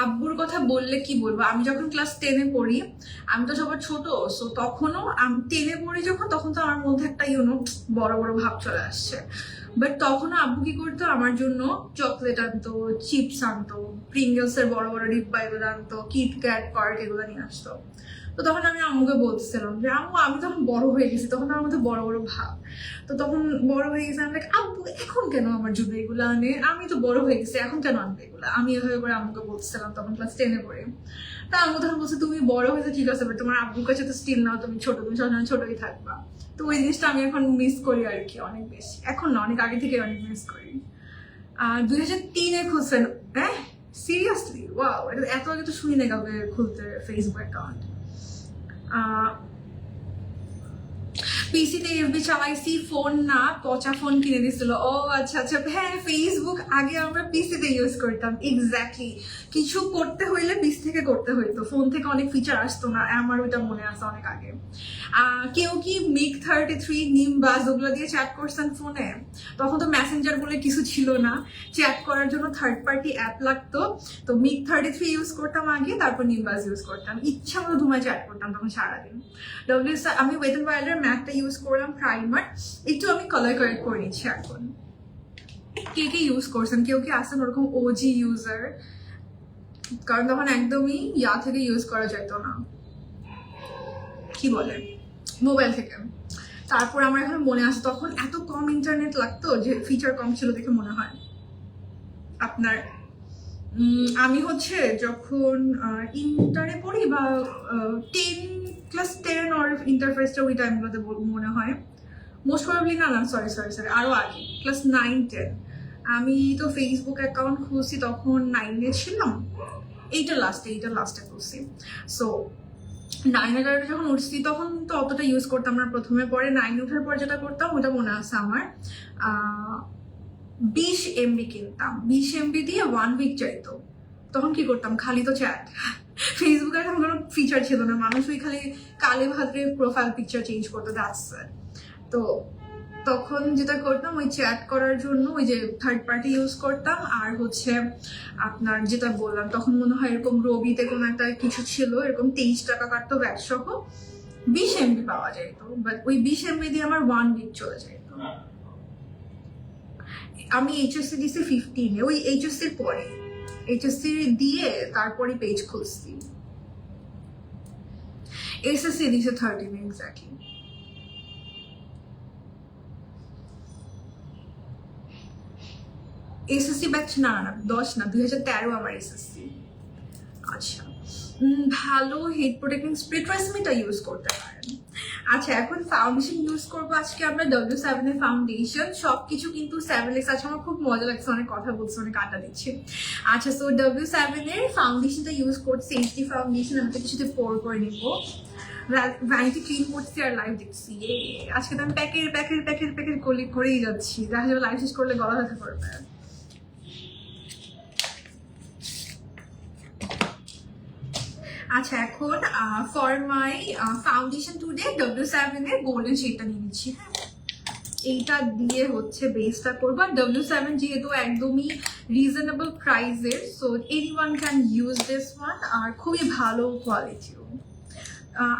[SPEAKER 1] আব্বুর কথা বললে কি বলবো, আমি যখন ক্লাস 10-এ পড়ি, আমি তো সবার ছোট, সো তখনও 10-এ পড়ি যখন, তখন তো আমার মধ্যে একটা বড় বড় ভাব চলে আসছে। বাট তখনও আব্বু কি করতো, আমার জন্য চকলেট আনতো, চিপস আনতো, প্রিঙ্গলস এর বড় বড় ডিব্বা এগুলো আনতো, কিটক্যাট, পার্ক এগুলো নিয়ে আসতো। তো তখন আমি আম্মুকে বলতেছিলাম যে আম্মু, আমি তখন বড় হয়ে গেছি, তখন আমার মধ্যে বড় বড় ভাব। তো তখন বড় হয়ে গেছে, আমি আব্বু এখন কেন আমার জন্য এগুলো আনে, আমি তো বড় হয়ে গেছি, এখন কেন আনবে এগুলো, আমি এভাবে করে আম্মুকে বলতেছিলাম, তখন ক্লাস 10-এ পড়ে। তা আম্মু তখন বলছে, তুমি বড় হয়েছে ঠিক আছে, বাট তোমার আব্বুর কাছে তো স্টিল নাও, তুমি ছোট, তুমি সবসময় ছোটই থাকবা। তো ওই জিনিসটা আমি এখন মিস করি আর কি, অনেক বেশি। এখন না, অনেক আগে থেকে অনেক মিস করি। 2003-এ খুলছেন? হ্যাঁ, সিরিয়াসলি? ওয়াও, এটা এত আগে তো শুনি না কাউকে খুলতে ফেসবুক অ্যাকাউন্ট। পিসিতে এফবি চালাইছি, ফোন না, পচা ফোন কিনে দিছিল। ও আচ্ছা আচ্ছা, হ্যাঁ, ফেসবুক আগে আমরা পিসিতে ইউজ করতাম। এক্স্যাক্টলি, কিছু করতে হইলে পিসি থেকে করতে হইতো, ফোন থেকে অনেক ফিচার আসতো না, আমার ওইটা মনে আছে অনেক আগে। কেউ কি মিগ 33, নিমবাজ ওগুলো দিয়ে চ্যাট করছেন ফোনে? তখন তো মেসেঞ্জার বলে কিছু ছিল না, চ্যাট করার জন্য থার্ড পার্টি অ্যাপ লাগতো। তো মিগ 33 ইউজ করতাম আগে, তারপর নিমবাজ ইউজ করতাম, ইচ্ছা মতো ধুমায় চ্যাট করতাম তখন সারাদিন। আমি ওয়েট এন্ড ওয়াইল্ডের ম্যাটটা ইউজ করলাম, প্রাইমার। একটু আমি কালার কারেক্ট করে নিচ্ছি এখন। কে কে ইউজ করছেন? কেউ কি আসেন ওরকম ওজি ইউজার? কারণ তখন একদমই থেকে ইউজ করা যেত না, কি বলে, মোবাইল থেকে। তারপর আমার এখন মনে আছে, তখন এত কম ইন্টারনেট লাগতো, যে ফিচার কম ছিল দেখে মনে হয় আপনার। আমি হচ্ছে যখন ইন্টারে পড়ি, বা 10, ক্লাস 10 অর ইন্টারফেসটা, ওই টাইমগুলোতে মনে হয়, মোস্ট প্রবাবলি না, সরি, আরো আগে, ক্লাস 9-10। আমি তো ফেসবুক অ্যাকাউন্ট খুলছি তখন 9-এ ছিলাম, এইটা লাস্টে খুলছি। সো 9-এ যখন উঠছি তখন তো অতটা ইউজ করতাম না প্রথমে, পরে 9 ওঠার পর যেটা করতাম ওটা মনে আছে আমার, 20 MB কিনতাম, 20 MB দিয়ে 1 উইক চাইতো। তখন কি করতাম, খালি তো চ্যাট, ফেসবুকে এখন কোনো ফিচার ছিল না, মানুষ ওই খালি কালে ভাদ্রে প্রোফাইল পিকচার চেঞ্জ করতো, দ্যাটস ইট। তো তখন যেটা করতাম, ওই চ্যাট করার জন্য ওই যে থার্ড পার্টি ইউজ করতাম, আর হচ্ছে আপনার যেটা বললাম, তখন মনে হয় এরকম রবিতে কোনো একটা কিছু ছিল, এরকম 23 টাকা কাটতো ব্যাট সহ, 20 MB পাওয়া যেত, বাট ওই 20 MB দিয়ে আমার 1 উইক চলে যেত। আমি এইচএসসি দিছি 15-এ, ওই এইচএসসির পরে, এইচএসসি দিয়ে তারপরে পেজ খুলছি। এসএসসি দিছে 13-এ, এক্স্যাক্টলি। এসএসসি ব্যাচ, না না 10 না, 2013 আমার এসএসসি। আচ্ছা, ভালো হিট প্রোটেক্টিং স্প্রে ট্রেসমিটা ইউজ করতে পারেন। আচ্ছা, এখন ফাউন্ডেশন ইউজ করবো আজকে আমরা W7 এর ফাউন্ডেশন। সবকিছু কিন্তু 7X আছে। আমার খুব মজা লাগছে, অনেক কথা বলছি, অনেক আড্ডা দিচ্ছি। আচ্ছা, সো W7 এর ফাউন্ডেশনটা ইউজ করছি, HD ফাউন্ডেশন। আমি তো কিছুতে পোর করে নিবো। ভ্যানিটি ক্লিন করছি আর লাইভ দেখছি। আজকে তো আমি প্যাকেট প্যাকেট প্যাকেট প্যাকেট করেই যাচ্ছি। দেখা যাবে লাইভ শেষ করলে গলা ব্যথা করবে। আচ্ছা, এখন for my foundation today W7 এর গোল্ডেন শেডটা নিয়ে নিচ্ছি। হ্যাঁ, এইটা দিয়ে হচ্ছে বেসটা করবো। আর W7 যেহেতু একদমই রিজনেবল প্রাইসের, so anyone can use this one. আর খুবই ভালো কোয়ালিটিও।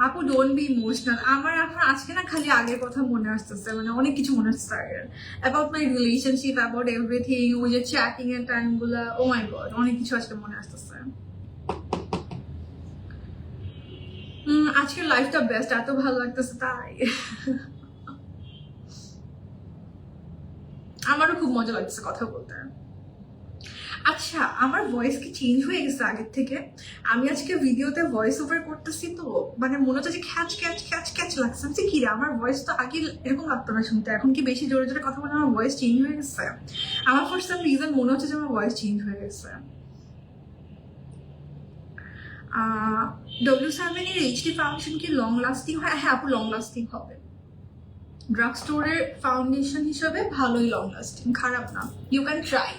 [SPEAKER 1] আপু ডোন্ট বি ইমোশনাল। আমার এখন আজকে না খালি আগের কথা মনে আসতেছে, মানে অনেক কিছু মনে আসছে আগের, about my relationship, about everything, ওই যে চ্যাটিং এর টাইমগুলো, ও মাই গড, অনেক কিছু আজকে মনে আসতেছে। আজকের লাইফটা বেস্ট, এত ভালো লাগতেছে তাই। আমারও খুব মজা লাগছে কথা বলতে। আচ্ছা, আমার ভয়েস কি চেঞ্জ হয়ে গেছে আগের থেকে? আমি আজকে ভিডিওতে ভয়েস ওভার করতেছি, তো মানে মনে হচ্ছে যে খ্যাচ খ্যাচ খ্যাচ খ্যাচ লাগছে। আমি কি রে, আমার ভয়েস তো আগে এরকম লাগতো না শুনতে, এখন কি বেশি জোরে জোরে কথা বলে আমার ভয়েস চেঞ্জ হয়ে গেছে? আমার ফর সাম রিজন মনে হচ্ছে যে আমার ভয়েস চেঞ্জ হয়ে গেছে। W7 এর HD ফাউন্ডেশন কি লং লাস্টিং হয়? হ্যাঁ আপু, লং লাস্টিং হবে। ড্রাগ স্টোরের ফাউন্ডেশন হিসেবে ভালোই লং লাস্টিং, খারাপ না। You can try.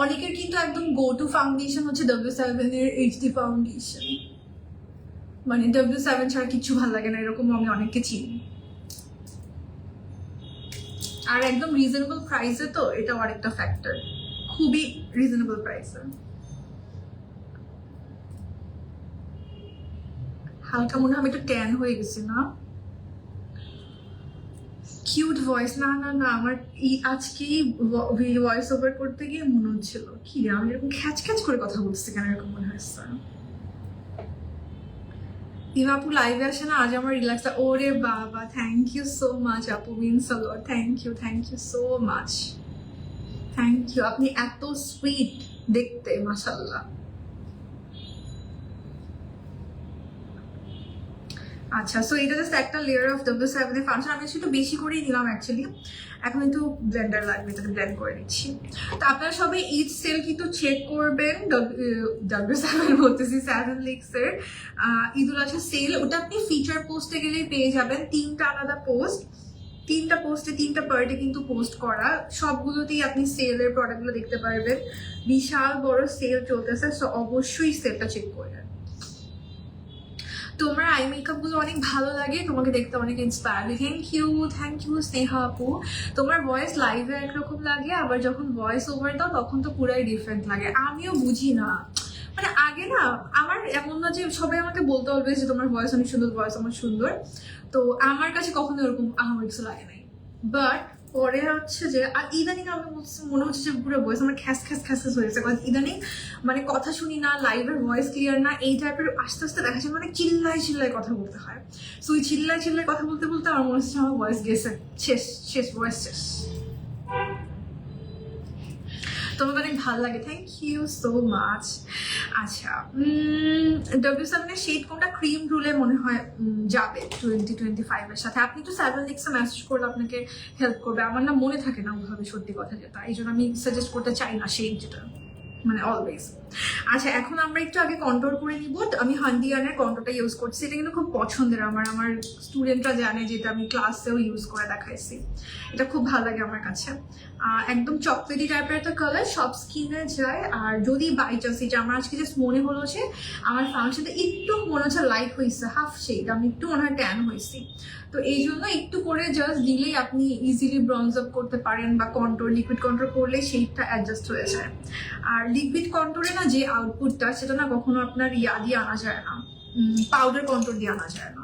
[SPEAKER 1] অনেকের কিন্তু একদম গো টু ফাউন্ডেশন হচ্ছে W7 এর HD ফাউন্ডেশন। মানে W7 ছাড়া কিছু ভালো লাগে না, এরকম আমি অনেককে চিনি। আর একদম রিজনেবল প্রাইসে, তো এটাও আরেকটা ফ্যাক্টর, খুবই রিজনেবল প্রাইসে। হালকা মনে হয় আমি একটু ট্যান হয়ে গেছি না? কিউট ভয়েস, না না না, আমার আজকেই ভয়েস ওভার করতে গিয়ে মনে হচ্ছিল কি রে, আমি এরকম খ্যাচ খ্যাচ করে কথা বলছি কেন, এরকম মনে হচ্ছে। ইমা আপু লাইভে আসে না, আজ আমার রিল্যাক্স। ওরে বাবা, থ্যাংক ইউ সো মাচ আপু, means a lot. Thank you so much, thank you. আপনি এত সুইট দেখতে, মাশাআল্লাহ। আচ্ছা, সো এটা জাস্ট একটা লেয়ার অফ W7 এর ফাউন্ডেশন। আমি একটু বেশি করেই নিলাম অ্যাকচুয়ালি। এখন একটু ব্লেন্ডার লাগবে, এটাকে ব্লেন্ড করে নিচ্ছি। তো আপনারা সবাই ঈদ সেল কিন্তু চেক করবেন। W7 বলতেছি, 7X এর ঈদুল আজহা সেল, ওটা আপনি ফিচার পোস্টে গেলেই পেয়ে যাবেন। 3টা আলাদা পোস্ট, 3টা পোস্টে 3টা পার্টে কিন্তু পোস্ট করা, সবগুলোতেই আপনি সেলের প্রোডাক্টগুলো দেখতে পারবেন। বিশাল বড় সেল চলতেছে, সো অবশ্যই সেলটা চেক করবেন। তোমার আই মেকআপ গুলো অনেক ভালো লাগে, তোমাকে দেখতে অনেক ইন্সপায়ার। থ্যাংক ইউ স্নেহা আপু। তোমার ভয়েস লাইভে একরকম লাগে, আবার যখন ভয়েস ওভার দাও তখন তো পুরাই ডিফারেন্ট লাগে। আমিও বুঝি না, মানে আগে না আমার এমন না যে সবাই আমাকে বলতে হবে যে তোমার ভয়েস অনেক সুন্দর, ভয়েস অনেক সুন্দর, তো আমার কাছে কখনো এরকম আমার কিছু লাগে নাই। বাট পরে হচ্ছে যে, আর ইদানিং আমি মনে হচ্ছে যে পুরো ভয়েস আমার খ্যাস খ্যাস খ্যাস খ্যাস হয়েছে। কারণ ইদানিং মানে কথা শুনি না, লাইভের ভয়েস ক্লিয়ার না, এই টাইপের আস্তে আস্তে দেখা যায় মানে চিল্লায় চিল্লায় কথা বলতে হয়। সো ওই চিল্লায় চিল্লায় কথা বলতে বলতে আমার মনে হচ্ছে আমার ভয়েস গেছে, শেষ শেষ, ভয়েস শেষ। তোমাকে অনেক ভালো লাগে, থ্যাংক ইউ সো মাচ। আচ্ছা, W7 এর শেড কোনটা? ক্রিম রুলে মনে হয় যাবে 2025 এর সাথে। আপনি তো 7X এ মেসেজ করলে আপনাকে হেল্প করবে। আমার না মনে থাকে না ওইভাবে, সত্যি কথা যেটা, এই জন্য আমি সাজেস্ট করতে চাই না শেড যেটা, মানে অলওয়েজ। আচ্ছা, এখন আমরা একটু আগে কন্ট্রোল করে নিব। আমি হান্ডিয়ানের কন্ট্রোলটা ইউজ করছি, এটা কিন্তু খুব পছন্দের আমার। আমার স্টুডেন্টরা জানে যে এটা আমি ক্লাসেও ইউজ করে দেখাইছি, এটা খুব ভালো লাগে আমার কাছে। একদম চকলেটি টাইপের একটা কালার, সব স্কিনে যায়। আর যদি বাই চান্স, যে আমার আজকে জাস্ট মনে হলো যে আমার ফাংশনটা একটু মনে হচ্ছে লাইট হয়েছে, হাফ শেড, আমি একটু মনে হয় ট্যান হয়েছি, তো এই জন্য একটু করে জাস্ট দিলেই আপনি ইজিলি ব্রঞ্জ আপ করতে পারেন, বা কন্ট্রোল, লিকুইড কন্ট্রোল করলে শেডটা অ্যাডজাস্ট হয়ে যায়। আর লিকুইড কন্ট্রোলে না যে আউটপুটটা, সেটা না কখনো আপনার ইয়া দিয়ে আনা যায় না, পাউডার কন্ট্রোল দিয়ে আনা যায় না।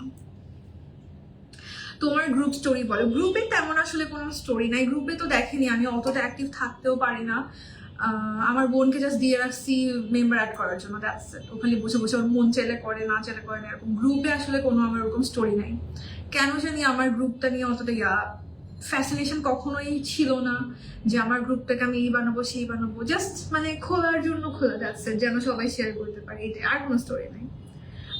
[SPEAKER 1] তোমার গ্রুপ স্টোরি বলো। গ্রুপে তেমন আসলে কোনো স্টোরি নাই, গ্রুপে তো দেখেনি, আমি অতটা অ্যাক্টিভ থাকতেও পারি না। আমার বোনকে জাস্ট দিয়ে রাখছি মেম্বার অ্যাড করার জন্য, দ্যাটস ইট। ওখানে বসে বসে ওর মন চাইলে করে, না চাইলে করে না, এরকম। গ্রুপে আসলে কোনো আমার ওরকম স্টোরি নাই, কেন জানি আমার গ্রুপটা নিয়ে অতটা ফ্যাসিনেশন কখনোই ছিল না যে আমার গ্রুপটাকে আমি এই বানাবো সেই বানাবো, জাস্ট মানে খোলার জন্য খোলা যাচ্ছে, যেন সবাই শেয়ার করতে পারে, এটাই, আর কোনো স্টোরি নেই।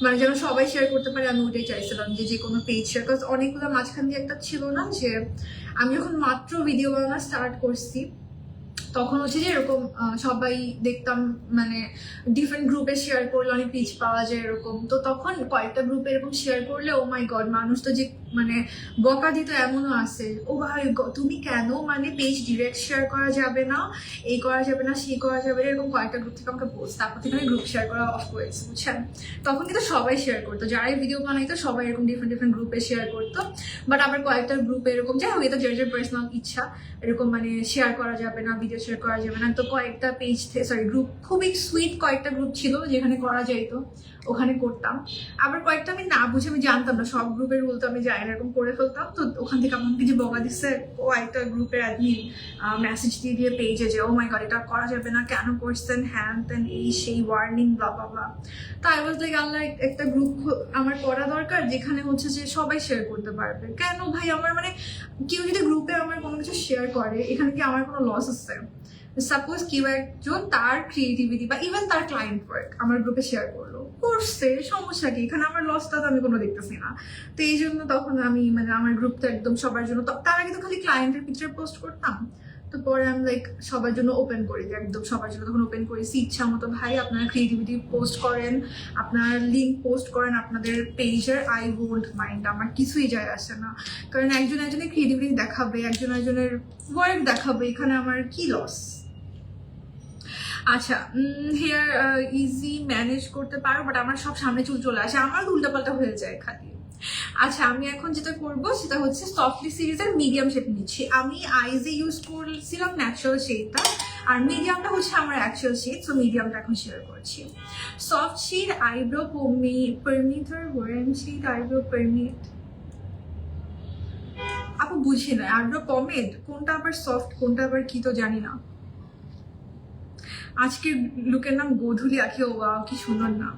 [SPEAKER 1] মানে যেন সবাই শেয়ার করতে পারে, আমি ওটাই চাইছিলাম যে কোনো পেজ শেয়ার, বিকজ অনেকগুলো মাঝখান দিয়ে একটা ছিল না যে আমি যখন মাত্র ভিডিও বানানো স্টার্ট করছি তখন হচ্ছে যে এরকম সবাই দেখতাম মানে ডিফারেন্ট গ্রুপে শেয়ার করলে অনেক রিচ পাওয়া যায় এরকম, তো তখন কয়েকটা গ্রুপে এরকম শেয়ার করলে ও মাই গড, মানুষ তো যে মানে বকা দিত এমনও আছে, ও ভাই তুমি কেন মানে পেজ ডিরেক্ট শেয়ার করা যাবে না, এই করা যাবে না সেই করা যাবে না, এরকম কয়েকটা গ্রুপ থেকে আমাকে বলছে। তারপর থেকে আমি গ্রুপ শেয়ার করা অফ করেছি, বুঝছেন। তখন কিন্তু সবাই শেয়ার করতো, যারাই ভিডিও বানাইতো সবাই এরকম ডিফারেন্ট ডিফারেন্ট গ্রুপে শেয়ার করতো, বাট আবার কয়েকটা গ্রুপে এরকম যাই হোক, এটা যার পার্সোনাল ইচ্ছা, এরকম মানে শেয়ার করা যাবে না, ভিডিও শেয়ার করা যাবে না, তো কয়েকটা পেজ সরি গ্রুপ, খুবই সুইট কয়েকটা গ্রুপ ছিল যেখানে করা যাইতো, ওখানে করতাম। আবার কয়েকটা আমি না বুঝে, আমি জানতাম না সব গ্রুপের রুল তো আমি জানি না, এরকম করে ফেলতাম, তো ওখান থেকে আমাকে যে বকা দিচ্ছে কয়েকটা গ্রুপের অ্যাডমিন মেসেজ দিয়ে দিয়ে পেজে যে ও মাই গড এটা করা যাবে না, কেন করছেন, হ্যান তেন এই সেই ওয়ার্নিং ব্লা ব্লা ব্লা। তাই বলতে আল্লাহ একটা গ্রুপ আমার করা দরকার যেখানে হচ্ছে যে সবাই শেয়ার করতে পারবে। কেন ভাই আমার মানে কেউ যদি গ্রুপে আমার কোনো কিছু শেয়ার করে, এখানে কি আমার কোনো লস আছে? সাপোজ কেউ একজন তার ক্রিয়েটিভিটি বা ইভেন তার ক্লায়েন্ট ওয়ার্ক আমার গ্রুপে শেয়ার করছে, সমস্যা কি? এখানে আমার লসটা তো আমি কোনো দেখতেছি না। তো এই জন্য তখন আমি মানে আমার গ্রুপটা একদম সবার জন্য, তার আগে তো খালি ক্লায়েন্টের পিকচার পোস্ট করতাম, তো পরে আমি লাইক সবার জন্য ওপেন করি, একদম সবার জন্য তখন ওপেন করেছি ইচ্ছা মতো। ভাই আপনারা ক্রিয়েটিভিটি পোস্ট করেন, আপনার লিঙ্ক পোস্ট করেন আপনাদের পেজের, আই ওয়ন্ট মাইন্ড, আমার কিছুই যায় আসে না, কারণ একজন একজনের ক্রিয়েটিভিটি দেখাবে, একজন একজনের ওয়ার্ক দেখাবে, এখানে আমার কি লস? আচ্ছা, হেয়ার ইজি ম্যানেজ করতে পারো, বাট আমার সব সামনে চুল চলে আসে, আমার উল্টাপাল্টা হয়ে যায় খালি। আচ্ছা, আমি এখন যেটা করবো সেটা হচ্ছে সফটলি সিরিজের মিডিয়াম শেড নিচ্ছি। আমি আইজে ইউজ করছিলাম ন্যাচারাল শেডটা, আর মিডিয়ামটা হচ্ছে আমার অ্যাকচুয়াল শেড, সো মিডিয়ামটা এখন শেয়ার করছি। সফট শেড আইব্রো পারমিটার ওয়ারেন শেড আইব্রো পারমিট, আপু বুঝি না, আইব্রো পমেড কোনটা আবার সফট কোনটা আবার কি তো জানি না। আজকের লুকের নাম গোধূলি আঁখি, ও বাহ কি সুন্দর নাম।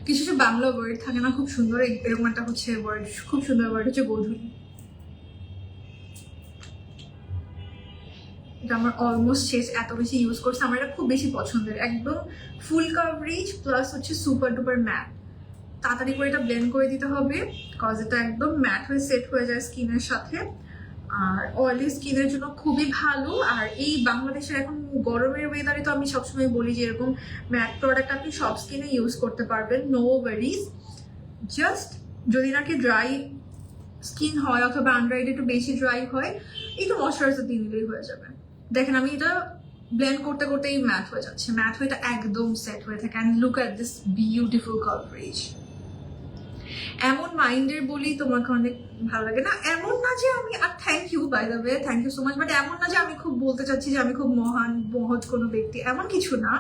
[SPEAKER 1] কিছু কিছু বাংলা ওয়ার্ড থাকে না খুব সুন্দর, এরকম একটা হচ্ছে ওয়ার্ড, খুব সুন্দর ওয়ার্ড হচ্ছে গোধূলি। এটা আমার অলমোস্ট শেষ, এত বেশি ইউজ করছে, আমার এটা খুব বেশি পছন্দের, একদম ফুল কাভারেজ প্লাস হচ্ছে সুপার ডুপার ম্যাট। তাড়াতাড়ি করে এটা ব্লেন্ড করে দিতে হবে, কজ এটা একদম ম্যাট হয়ে সেট হয়ে যায় স্কিনের সাথে, আর অয়েলি স্কিনের জন্য খুবই ভালো। আর এই বাংলাদেশের এখন গরমের ওয়েদারে তো আমি সবসময় বলি যে এরকম ম্যাট প্রোডাক্ট আপনি সব স্কিনে ইউজ করতে পারবেন, নো ওয়ারিজ। জাস্ট যদি নাকি ড্রাই স্কিন হয় অথবা আন্ডার একটু বেশি ড্রাই হয়, একটু ময়শ্চারাইজার দিয়ে নিলেই হয়ে যাবে। দেখেন আমি এটা ব্লেন্ড করতে করতেই ম্যাট হয়ে যাচ্ছে, ম্যাট হয়ে এটা একদম সেট হয়ে থাকে। And look at this beautiful coverage. এমন মাইন্ডের বলি তোমাকে অনেক ভালো লাগে না, এমন না যে আমি, আর thank you by the way, thank you so much, but এমন না যে আমি খুব বলতে চাচ্ছি যে আমি খুব মহান মহৎ কোনো ব্যক্তি, এমন কিছু না।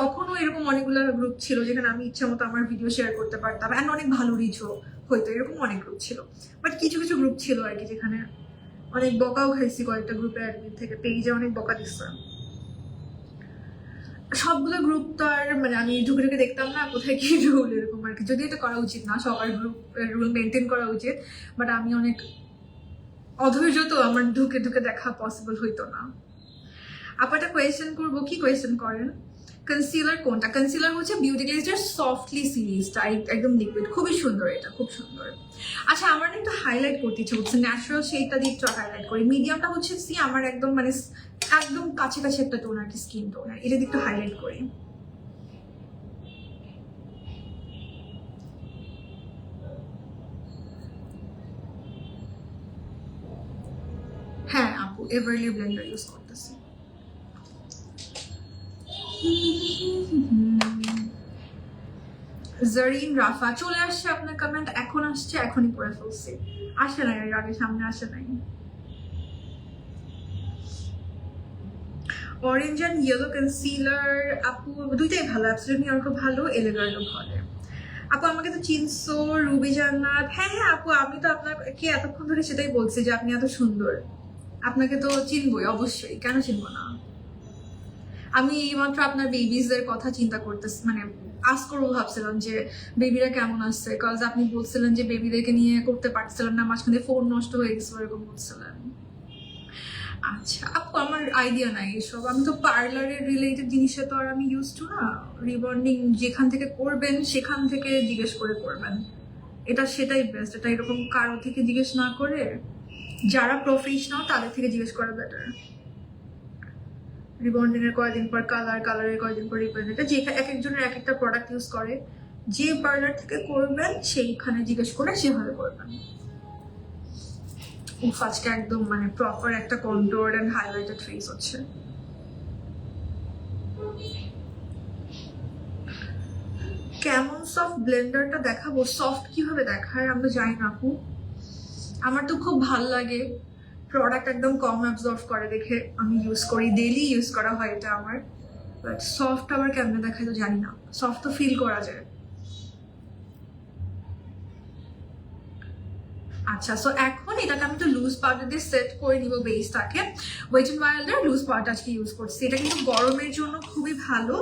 [SPEAKER 1] তখনও এরকম অনেকগুলো গ্রুপ ছিল যেখানে আমি ইচ্ছা মতো আমার ভিডিও শেয়ার করতে পারতাম, অ্যান্ড অনেক ভালো রিচও হয়তো, এরকম অনেক গ্রুপ ছিল। বাট কিছু কিছু গ্রুপ ছিল আর কি যেখানে অনেক বকাও খাইছি, কয়েকটা গ্রুপের অ্যাডমিন থেকে পেজে অনেক বকা দিচ্ছে। সবগুলো গ্রুপ তো আর মানে আমি ঢুকে ঢুকে দেখতাম না কোথায় কি রুল, এরকম আর কি, যদি এটা করা উচিত না, সবার গ্রুপ রুল মেনটেন করা উচিত, বাট আমি অনেক অধৈর্য, তো আমার ঢুকে ঢুকে দেখা পসিবল হইতো না। আপনারটা কোয়েশ্চেন করবো, কি কোয়েশ্চেন করেন? কনসিলার কোনটা? কনসিলার হচ্ছে বিউটি গ্লেজের সফটলি সিরিজটা, একদম লিকুইড, খুবই সুন্দর, এটা খুব সুন্দর। আচ্ছা, আমার না একটু হাইলাইট করতে ইচ্ছে হচ্ছে, ন্যাচারাল শেডটা দিয়ে একটু হাইলাইট করি। মিডিয়ামটা হচ্ছে আমার একদম মানে একদম কাছে কাছে একটা টোন আর কি, স্কিন টোন, এটা দিয়ে একটু হাইলাইট করি। হ্যাঁ আপু, এভারলি ব্লেন্ডার ইউজ করতেছি। জারিন রাফা চলে আসছে, আপনার কমেন্ট এখন আসছে, এখনই পড়ে ফেলছি, আসে নাই এর আগে, সামনে আসে নাই। অরেঞ্জ অ্যান্ড ইয়েলো কনসিলার আপু দুইটাই ভালো, অ্যাবসলিউটলি আমার খুব ভালো, এলিগার্টও ভালো। আপু আমাকে তো চিনছো, রুবি জান্নাত। হ্যাঁ হ্যাঁ আপু, আমি তো আপনাকে এতক্ষণ ধরে সেটাই বলছি যে আপনি এত সুন্দর, আপনাকে তো চিনবই অবশ্যই, কেন চিনবো না। আমি এইমাত্র আপনার বেবিজদের কথা চিন্তা করতেছি, মানে আজ করবো ভাবছিলাম যে বেবিরা কেমন আসছে, কজ আপনি বলছিলেন যে বেবিদেরকে নিয়ে করতে পারছিলেন না, মাঝখানে ফোন নষ্ট হয়ে গেছিল এরকম বলছিলেন। আচ্ছা আপু, আমার আইডিয়া নাই এসব, আমি তো পার্লারের রিলেটেড জিনিসে তো আর আমি ইউজ টু না। রিবন্ডিং যেখান থেকে করবেন সেখান থেকে জিজ্ঞেস করে করবেন, এটা সেটাই বেস্ট। এটা এরকম কারো থেকে জিজ্ঞেস না করে যারা প্রফেশনাল তাদের থেকে জিজ্ঞেস করা বেটার। রিবন্ডিং এর কয়দিন পর কালার, কালারের কয়দিন পর রিবন্ডিং, এটা যে এক একজনের এক একটা প্রোডাক্ট ইউজ করে, যে পার্লার থেকে করবেন সেইখানে জিজ্ঞেস করে সেভাবে করবেন। উফ, আজকে একদম মানে প্রপার একটা কন্ট্রোল এন্ড হাইলাইটেড ফেস হচ্ছে। কেমন সফট ব্লেন্ডারটা দেখাবো? সফট কিভাবে দেখায় আমি তো জানি না আপু। আমার তো খুব ভাল লাগে, প্রোডাক্ট একদম কম অ্যাবজর্ভ করে দেখে আমি ইউজ করি, ডেইলি ইউজ করা হয় এটা আমার। বাট সফট আবার কেমনে দেখায় তো জানি না, সফট তো ফিল করা যায়। আচ্ছা, সো এখন এটাকে আমি তো লুজ পাউডার দিয়ে সেট করে নিব বেসটাকে। ওয়েট এন্ড ওয়াইল্ডের লুজ পাউডার আজকে ইউজ করছি। এটা কিন্তু গরমের জন্য খুবই ভালো,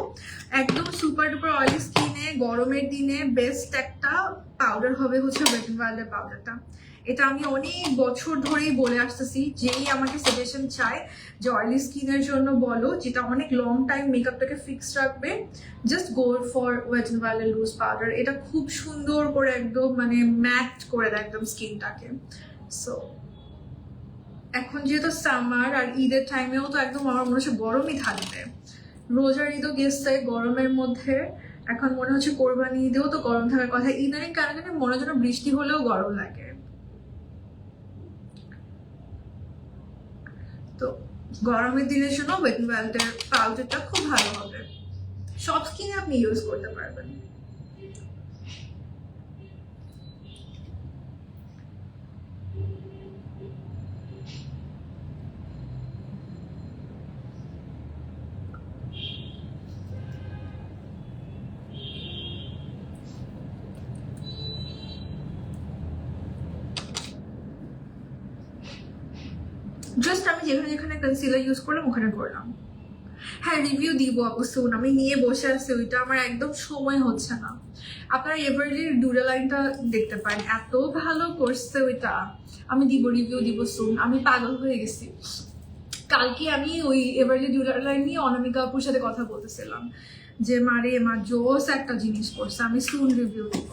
[SPEAKER 1] একদম সুপার ডুপার অয়েলি স্কিনে গরমের দিনে বেস্ট একটা পাউডার হবে হচ্ছে ওয়েট এন্ড ওয়াইল্ডের পাউডারটা। এটা আমি অনেক বছর ধরেই বলে আসতেছি, যেই আমাকে সাজেশন চায় যে অয়েলি স্কিনের জন্য বলো, যেটা অনেক লং টাইম মেকআপটাকে ফিক্স রাখবে, just go for wet and ওয়াইল্ডের লুজ পাউডার। এটা খুব সুন্দর করে একদম মানে ম্যাট করে দেয় একদম স্কিনটাকে। সো এখন যেহেতু সামার আর ঈদের টাইমেও তো একদম আমার মনে হচ্ছে গরমই থাকবে, রোজার ঈদও গেছে গরমের মধ্যে, এখন মনে হচ্ছে কোরবানি ঈদেও তো গরম থাকার কথা। ইদানিং কেন জানি মনে যেন বৃষ্টি হলেও গরম লাগে। তো গরমের দিনের জন্য ওয়েট এন্ড ওয়াইল্ডের পাউডারটা খুব ভালো হবে, সব স্কিনে আপনি ইউজ করতে পারবেন। জাস্ট আমি যেখানে যেখানে কনসিলার ইউজ করলাম ওখানে করলাম। হ্যাঁ, রিভিউ দিব অবশ্যই, আমি নিয়ে বসে আছি, ওইটা আমার একদম সময় হচ্ছে না। আপনারা এভারলির ডুরালাইনটা দেখতে পারেন, এত ভালো করছে ওইটা। আমি দিব, রিভিউ দিব সুন। আমি পাগল হয়ে গেছি। কালকে আমি ওই এভারলি ডুরালাইন নিয়ে অনামিকা আপুর সাথে কথা বলতেছিলাম যে মারে মা জোস একটা জিনিস করছে, আমি সুন রিভিউ দিব।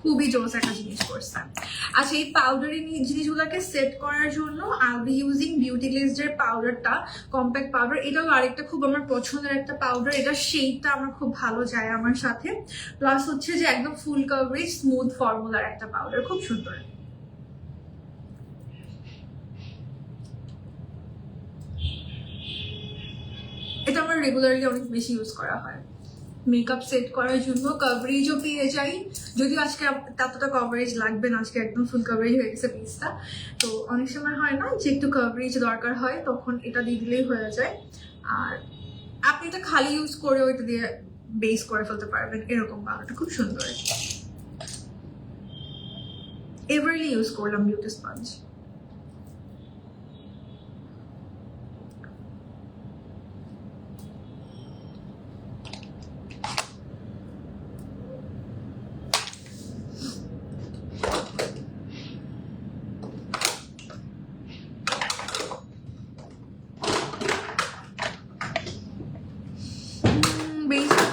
[SPEAKER 1] খুবই জোস একটা জিনিস করছে। আচ্ছা, এই পাউডারি জিনিসগুলোকে সেট করার জন্য আই বি ইউজিং বিউটি গ্লেজের পাউডারটা, কম্প্যাক্ট পাউডার। এটাও আরেকটা খুব আমার পছন্দের একটা পাউডার, এটা শেডটা আমার খুব ভালো যায় আমার সাথে। প্লাস হচ্ছে যে একদম ফুল কভারেজ স্মুথ ফর্মুলার একটা পাউডার, খুব সুন্দর। এটা আমার রেগুলারলি অনেক বেশি ইউজ করা হয় মেকআপ সেট করার জন্য। কভারেজও পেয়ে যাই, যদিও আজকে ততটা কভারেজ লাগবে না, আজকে একদম ফুল কভারেজ হয়ে গেছে পিসটা। তো অনেক সময় হয় না যে একটু কভারেজ দরকার হয়, তখন এটা দিয়ে দিলেই হয়ে যায়। আর আপনি এটা খালি ইউজ করেও এটা দিয়ে বেস করে ফেলতে পারবেন, এরকম পাউডারটা খুব সুন্দর। এভারলি ইউজ করলাম বিউটি স্পঞ্জ।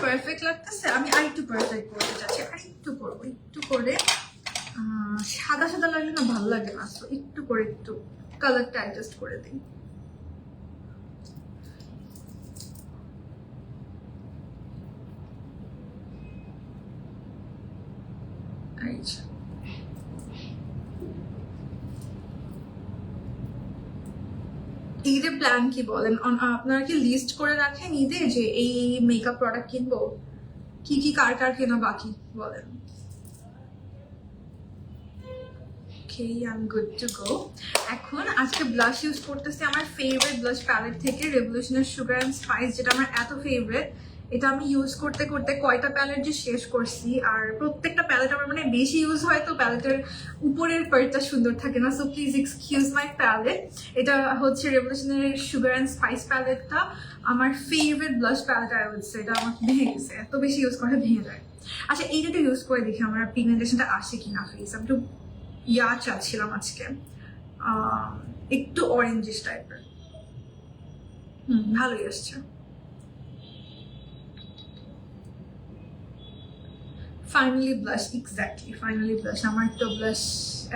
[SPEAKER 1] পারফেক্ট লাগতেছে, আমি আরেকটু পারফেক্ট করতে চাচ্ছি, আরেকটু করবো, একটু করে সাদা সাদা লাগলে না ভালো লাগে না, তো একটু করে একটু কালারটা অ্যাডজাস্ট করে দিই। আচ্ছা, ঈদের প্ল্যান কি বলেন? আপনারা কি লিস্ট করে রাখেন ঈদে যে এই মেকআপ প্রোডাক্ট কিনবো? কি কি কার কার কেনা বাকি বলেন। Okay, I'm good to go. এখন আজকে ব্লাশ ইউজ করতেছি আমার ফেভারিট ব্লাশ প্যালেট থেকে, রেভলিউশনের সুগার অ্যান্ড স্পাইস, যেটা আমার এত ফেভারিট। এটা আমি ইউজ করতে করতে কয়টা প্যালেট যে শেষ করছি, আর প্রত্যেকটা প্যালেট আমার মানে বেশি ইউজ হয় তো প্যালেটের উপরের পার্টটা সুন্দর থাকে না, so please excuse my palette. এটা হচ্ছে রেভলিউশনের সুগার অ্যান্ড স্পাইস প্যালেটটা, আমার favourite blush palette. I would say এটা আমার ভেঙে গেছে, এত বেশি ইউজ করে ভেঙে যায়। আচ্ছা এইটা একটু ইউজ করে দেখি আমার পিগমেন্টেশনটা আসে কিনা ফেস। আমি একটু চাচ্ছিলাম আজকে একটু অরেঞ্জিশ টাইপের। ভালোই আসছে। Finally blush, exactly finally blush. আমার তো ব্লাশ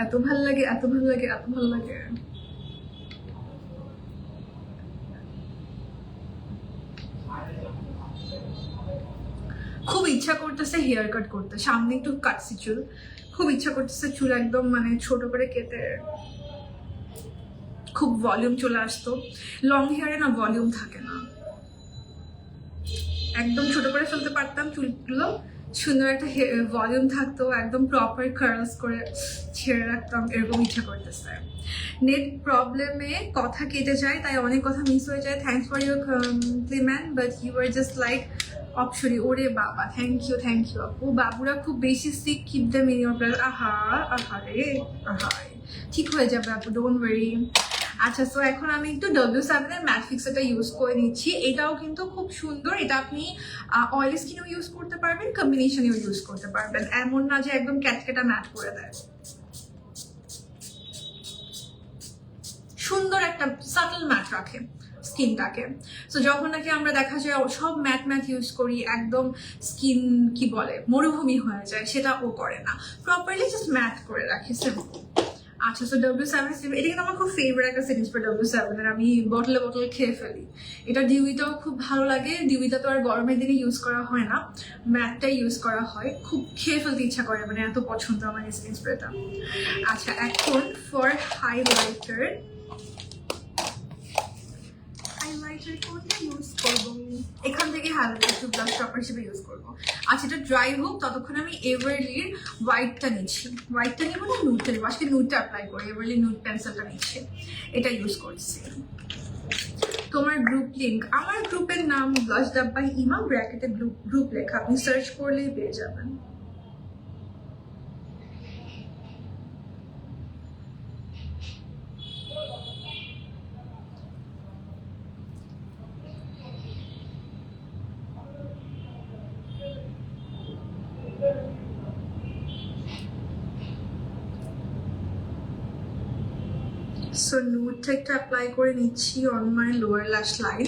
[SPEAKER 1] এত ভালো লাগে, এত ভালো লাগে, এত ভালো লাগে। খুব ইচ্ছা করতেছে হেয়ার কাট করতে, সামনে একটু কাটছি চুল, খুব ইচ্ছা করতেছে চুল একদম মানে ছোট করে কেটে খুব ভলিউম চলে আসতো। লং হেয়ারে না ভলিউম থাকে না, একদম ছোট করে ফেলতে পারতাম চুলগুলো, সুন্দর একটা ভলিউম থাকতো, একদম প্রপার কার্লস করে ছেড়ে রাখতাম, এরকম ইচ্ছা করতেছে। নেট প্রবলেমে কথা কেটে যায়, তাই অনেক কথা মিস হয়ে যায়। Thanks for your compliment but you are just like অপসরি। ওরে বাবা, থ্যাংক ইউ আপু। বাবুরা খুব বেশি sick, keep them in your place. আহারে ঠিক হয়ে যাবে আপু, ডোন্ট ওয়ারি। আচ্ছা, সো এখন আমি একটু W7 এর ম্যাট ফিক্সারটা ইউজ করে নিচ্ছি। এটাও কিন্তু খুব সুন্দর, এটা আপনি অয়েলি স্কিনেও ইউজ করতে পারবেন, কম্বিনেশনেও ইউজ করতে পারবেন, এমন না যে একদম ক্যাটকেটা ম্যাট করে দেয়। সুন্দর একটা সাটল ম্যাট রাখে স্কিনটাকে। সো যখন নাকি আমরা দেখা যায় সব ম্যাট ইউজ করি, একদম স্কিন কি বলে মরুভূমি হয়ে যায়, সেটা ও করে না, প্রপারলি জাস্ট ম্যাট করে রাখে। আচ্ছা, সো W7 এটা কিন্তু আমার খুব ফেভারিট একটা সিরিজ ফর W7 এর। আমি বটলে খেয়ে ফেলি। এটা ডিউইটাও খুব ভালো লাগে। ডিউইটা তো আর গরমের দিনে ইউজ করা হয় না, ম্যাটটাই ইউজ করা হয়। খুব খেয়ে ফেলতে ইচ্ছা করে, মানে এত পছন্দ আমার এই সিরিজ স্প্রেটা। আচ্ছা, এখন ফর হাইলাইটার কোনটা ইউজ করবো? এখান থেকে হাইলাইটার একটু ব্লাশ টপার হিসেবে ইউজ করবো। আচ্ছা, এটা ড্রাই হোক ততক্ষণ আমি এভারলির হোয়াইটটা নিচ্ছি। হোয়াইটটা নিবো না নুডটা নিবো? আজকে নুডটা অ্যাপ্লাই করি, এভারলি নুড পেন্সিলটা নিচ্ছি, এটা ইউজ করছি। তোমার গ্রুপ লিঙ্ক, আমার গ্রুপের নাম ব্লাশ ডাব্বা ইমা, ব্র্যাকেটে গ্রুপ লেখা, আপনি সার্চ করলেই পেয়ে যাবেন। সো নুডটা একটু অ্যাপ্লাই করে নিচ্ছি on my lower lash line.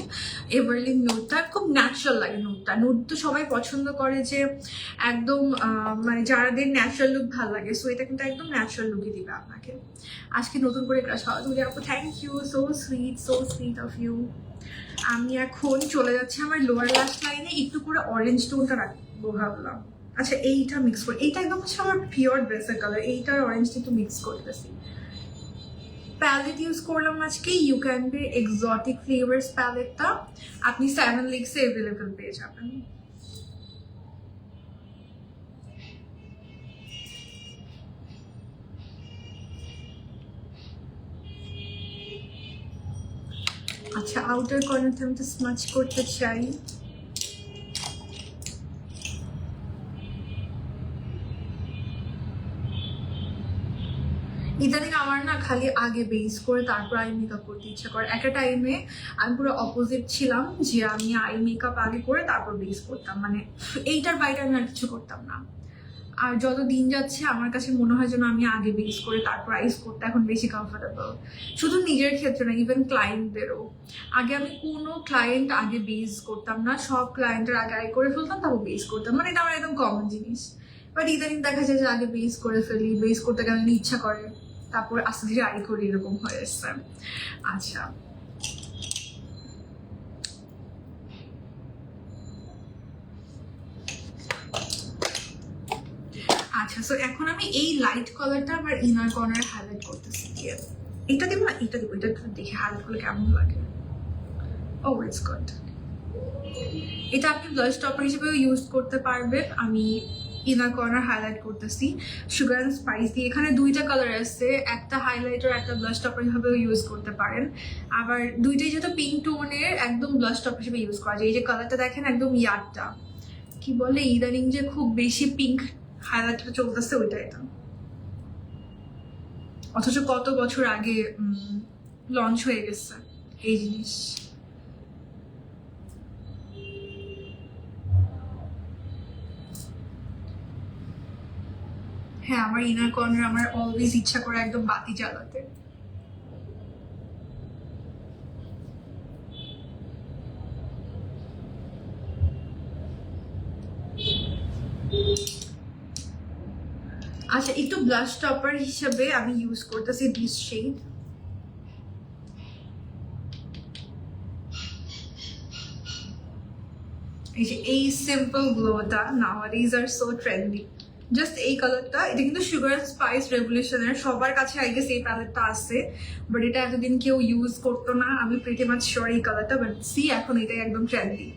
[SPEAKER 1] Everly নুডটা খুব ন্যাচারাল লাগে। নুড তো সবাই পছন্দ করে যে একদম মানে যাদের ন্যাচারাল লুক ভালো লাগে, সো এটা কিন্তু একদম ন্যাচারাল লুকই দিবে আপনাকে। আজকে নতুন করে ক্রাশ হওয়া তুলে আপু, thank you, so sweet of you. আমি এখন চলে যাচ্ছি আমার লোয়ার ল্যাশ লাইনে, একটু করে অরেঞ্জ টোনটা রাখবো ভাবলাম। আচ্ছা, এইটা মিক্স করি, এইটা একদম হচ্ছে আমার পিওর ড্রেসের কালার, এইটার অরেঞ্জটা একটু মিক্স করতেছি। প্যালেট ইউজ করলাম আজকে you can be exotic flavours প্যালেটটা, আপনি 7 লিক্সে অ্যাভেলেবল পেয়ে যাবেন। আচ্ছা, আউটার কর্নারটা আমি তো স্মাচ করতে চাই। ইদানিং আমার না খালি আগে বেস করে তারপর আই মেকআপ করতে ইচ্ছা করে। একটা টাইমে আমি পুরো অপোজিট ছিলাম, যে আমি আই মেকআপ আগে করে তারপর বেস করতাম, মানে এইটার বাইরে আমি আর কিছু করতাম না। আর যত দিন যাচ্ছে আমার কাছে মনে হয় যেন আমি আগে বেস করে তারপর আইস করতে এখন বেশি কমফোর্টেবল। শুধু নিজের ক্ষেত্রে না, ইভেন ক্লায়েন্টদেরও। আগে আমি কোনো ক্লায়েন্ট আগে বেস করতাম না, সব ক্লায়েন্টের আগে আই করে ফেলতাম, তারপর বেস করতাম, মানে এটা আমার একদম কমন জিনিস। বাট ইদানিং দেখা যায় যে আগে বেস করে ফেলি, বেস করতে কেন ইচ্ছা করে, তারপর আস্তে ধীরে আই করি, এরকম হয়ে এসছে। আচ্ছা, আচ্ছা, সো এখন আমি এই লাইট কালারটা আমার ইনার কর্নারে হাইলাইট করতেছি। এটা দিব না, এটা দিব, এটা দেখে হাইলাইট করলে কেমন লাগে। ও ইটস গুড। এটা আপনি ব্লাশ টপার হিসেবেও ইউজ করতে পারবেন। আমি ইনার কর্নার হাইলাইট করতেছি সুগার অ্যান্ড স্পাইস দিয়ে। এখানে দুইটা কালার আছে, একটা হাইলাইটার একটা ব্লাশ টপার হিসেবেও ইউজ করতে পারেন। আবার দুইটাই যেহেতু পিঙ্ক টোনের, একদম ব্লাশ টপার হিসেবে ইউজ করা যায়। এই যে কালারটা দেখেন একদম ইয়ারটা কি বলে, ইদানিং যে খুব বেশি পিঙ্ক হাইলাইটার চলতেছে ওইটা, এটা অথচ কত বছর আগে লঞ্চ হয়ে গেছে এই জিনিস। হ্যাঁ, আমার ইনার কর্নার আমার অলওয়েজ ইচ্ছা করে একদম বাতি জ্বালাতে। আচ্ছা, একটু ব্লাশ টপার হিসেবে আমি ইউজ করতেছি দিস শেড। এই সিম্পল গ্লোটা নাওয়াডেজ আর সো ট্রেন্ডি। জাস্ট এই কালারটা, এটা কিন্তু সুগার অ্যান্ড স্পাইস রেভলিউশনের সবার কাছে আই গেস এই প্যালেটটা আছে, বাট এটা এতদিন কেউ ইউজ করতো না। আমি প্রিটি মাচ শিওর এই কালারটা, বাট সি এখন এটাই একদম trendy.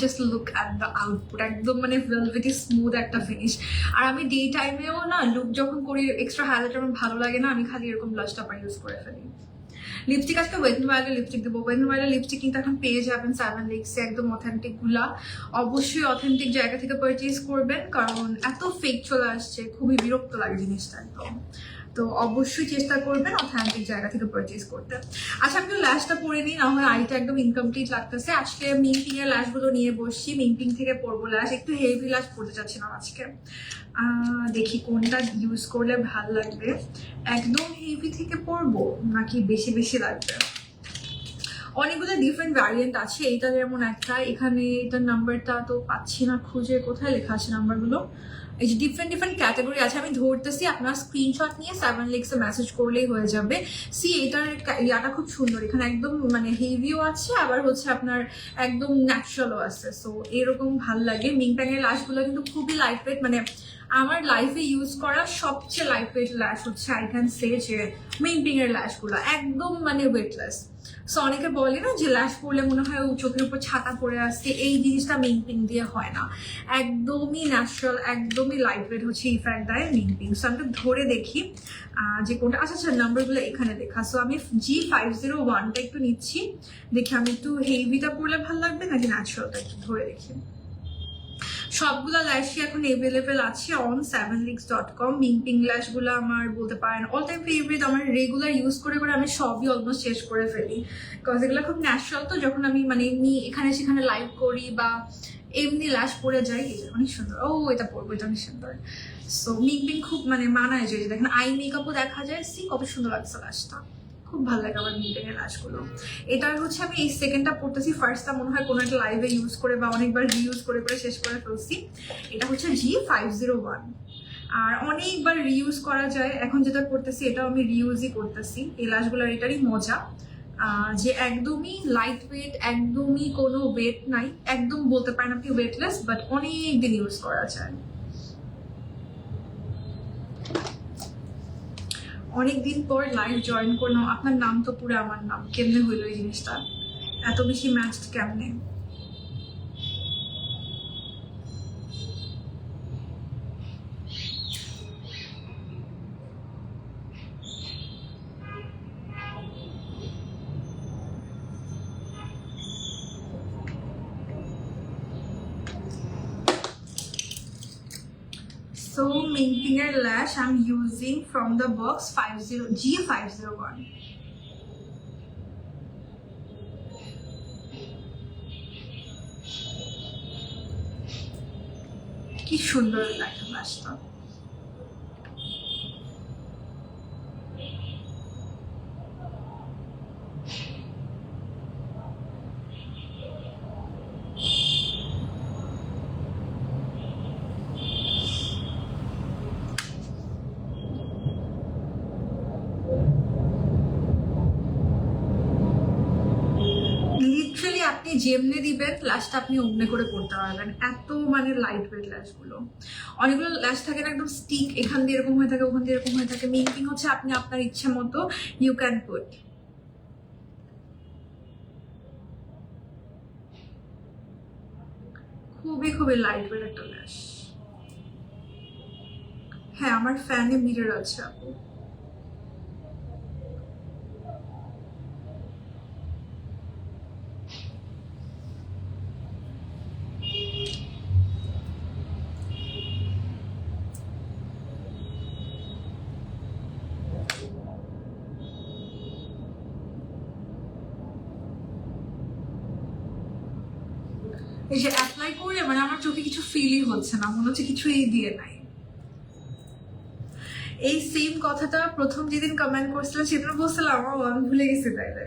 [SPEAKER 1] Just look at the output, একদম মানে ভেলভেটি স্মুথ একটা ফিনিশ। আর আমি ডে টাইমেও না লুক যখন করি এক্সট্রা হাইলাইটার আমার ভালো লাগে না, আমি খালি এরকম ব্লাশ টপার ইউজ করে ফেলি। লিপস্টিক আজকে ওয়েট এন্ড ওয়াইল্ডের লিপস্টিক দেবো। ওয়েট এন্ড ওয়াইল্ডের লিপস্টিক কিন্তু এখন পেয়ে যাবেন সেভেন লিক্সে, একদম অথেন্টিক গুলা। অবশ্যই অথেন্টিক জায়গা থেকে পারচেজ করবেন, কারণ এত ফেক চলে আসছে, খুবই বিরক্ত লাগে জিনিসটা একদম। তো অবশ্যই চেষ্টা করবেন অথেন্টিক জায়গা থেকে পারচেজ করতে। আচ্ছা, আমি ল্যাশটা পরে নিই, না হয় আইটা একদম ইনকমপ্লিট লাগতেছে। আজকে মিংপিং এর ল্যাশগুলো নিয়ে বসছি, মিংপিং থেকে পরবো ল্যাশ। একটু হেভি ল্যাশ পরতে চাচ্ছিলাম আজকে, দেখি কোনটা ইউজ করলে ভাল লাগবে। একদম হেভি থেকে পরবো নাকি বেশি বেশি লাগবে? অনেকগুলো ডিফারেন্ট ভ্যারিয়েন্ট আছে। এইটা যেমন একটা, এখানে এটার নাম্বারটা তো পাচ্ছি না খুঁজে, কোথায় লেখা আছে নাম্বারগুলো? এই যে ডিফারেন্ট ডিফারেন্ট ক্যাটাগরি আছে, আমি ধরতেছি, আপনার স্ক্রিনশট নিয়ে সেভেন লিক্সে মেসেজ করলেই হয়ে যাবে। সি, এটার ইয়াটা খুব সুন্দর, এখানে একদম মানে হেভিও আছে, আবার হচ্ছে আপনার একদম ন্যাচারালও আছে। সো এরকম ভাল লাগে। মিংপ্যাং এর ল্যাশগুলো কিন্তু খুবই লাইট ওয়েট, মানে আমার লাইফে ইউজ করা সবচেয়ে লাইট ওয়েট ল্যাশ হচ্ছে আই ক্যান সে যে মিংপিং এর ল্যাশগুলো, একদম মানে ওয়েটলেস। সো অনেকে বলে না যে ল্যাশ পরলে মনে হয় চোখের উপর ছাতা পরে আসছে, এই জিনিসটা মিংপিং দিয়ে হয় না, একদমই ন্যাচারাল, একদমই লাইট ওয়েট হচ্ছে ইফেক্ট দেয় মিংপিং। সো আমি ধরে দেখি যে কোনটা। আচ্ছা আচ্ছা, নাম্বারগুলো এখানে দেখা। সো আমি G501টা একটু নিচ্ছি, দেখি আমি একটু হেভিটা পরলে ভালো লাগবে নাকি ন্যাচারালটা, একটু ধরে দেখি। সবগুলো ল্যাশই এখন এভেলেবেল আছে অন sevenleaks.com। মিংপিং ল্যাশগুলো আমার বলতে পারেন অল টাইম ফেভারিট। আমার রেগুলার ইউজ করে করে আমি সবই অলমোস্ট শেষ করে ফেলি, বিকজ এগুলো খুব ন্যাচারাল। তো যখন আমি মানে এমনি এখানে সেখানে লাইভ করি বা এমনি ল্যাশ পরে যাই, অনেক সুন্দর। ও, এটা পরবো, এটা অনেক সুন্দর। সো মিংপিং খুব মানে মানায় যায়, দেখেন আই মেকআপও দেখা যায়। সি, কত সুন্দর লাগছে ল্যাশটা, খুব ভালো লাগে আমার মিংপিং এর ল্যাশগুলো। এটার হচ্ছে আমি এই সেকেন্ডটা পড়তেছি, ফার্স্টটা মনে হয় কোনো একটা লাইভে ইউজ করে বা অনেকবার রিইউজ করে করে শেষ করে ফেলছি। এটা হচ্ছে G501, আর অনেকবার রিইউজ করা যায়। এখন যেটা করতেছি এটাও আমি রিইউজই করতেছি। এই ল্যাশগুলোর এটারই মজা যে একদমই লাইট ওয়েট, একদমই কোনো ওয়েট নাই, একদম বলতে পারেন আপনি ওয়েটলেস, বাট অনেক দিন ইউজ করা যায়। অনেকদিন পর লাইভ জয়েন করলাম। আপনার নাম তো পুরো আমার নাম, কেমনে হইলো এই জিনিসটা? এত বেশি ম্যাচড কেমনে? So Minkping lash I'm using from the box G501. কি সুন্দর লাগে লাশটা। আপনি যেমনে দিবেন ল্যাশটা আপনি অমনে করে করতে পারবেন, এত মানে লাইট ওয়েট ল্যাশগুলো। অনেকগুলো ল্যাশ থাকে না একদম স্টিক, এখান দিয়ে এরকম হয়ে থাকে, ওখান দিয়ে এরকম হয়ে থাকে। মিংপিং হচ্ছে আপনি আপনার ইচ্ছে মতো ইউ ক্যান পুট। খুবই খুবই লাইট ওয়েট একটা ল্যাশ। হ্যাঁ, আমার ফ্যানে মিরর আছে আপু। এই যে অ্যাপ্লাই করে মানে আমার চোখে কিছু ফিলই হচ্ছে না, মনে হচ্ছে কিছুই দিয়ে নাই। এই সেম কথাটা প্রথম যেদিন কমেন্ট করছিলাম সেদিন বলছিলাম আমার আমি ভুলে গেছি, তাইলে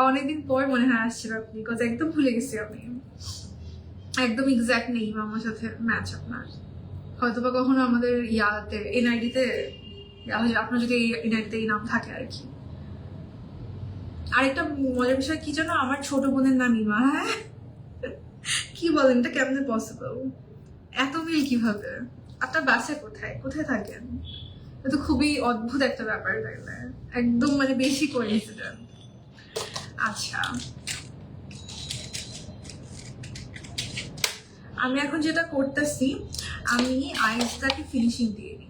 [SPEAKER 1] অনেকদিন পর মনে হয় আসছিল আপনি, বিকজ একদম ভুলে গেছি আমি, একদম এক্সাক্ট নেই আমার সাথে ম্যাচ আপনার। হয়তো বা কখনো আমাদের ইয়াতে এনআইডিতে আপনার যদি এনআইডিতে এই নাম থাকে আর কি। আরেকটা মজার বিষয় কি জানো, আমার ছোট বোনের নাম ইমা। হ্যাঁ কি বলেন, এটা কেমনে পসিবল? এত মিল কিভাবে? আপনার বাসা কোথায়, কোথায় থাকেন? এটা তো খুবই অদ্ভুত একটা ব্যাপার, তাইলে একদম মানে বেশি কোইন্সিডেন্ট। আচ্ছা, আমি এখন যেটা করতেছি, আমি আইসটাকে ফিনিশিং দিয়ে নিই।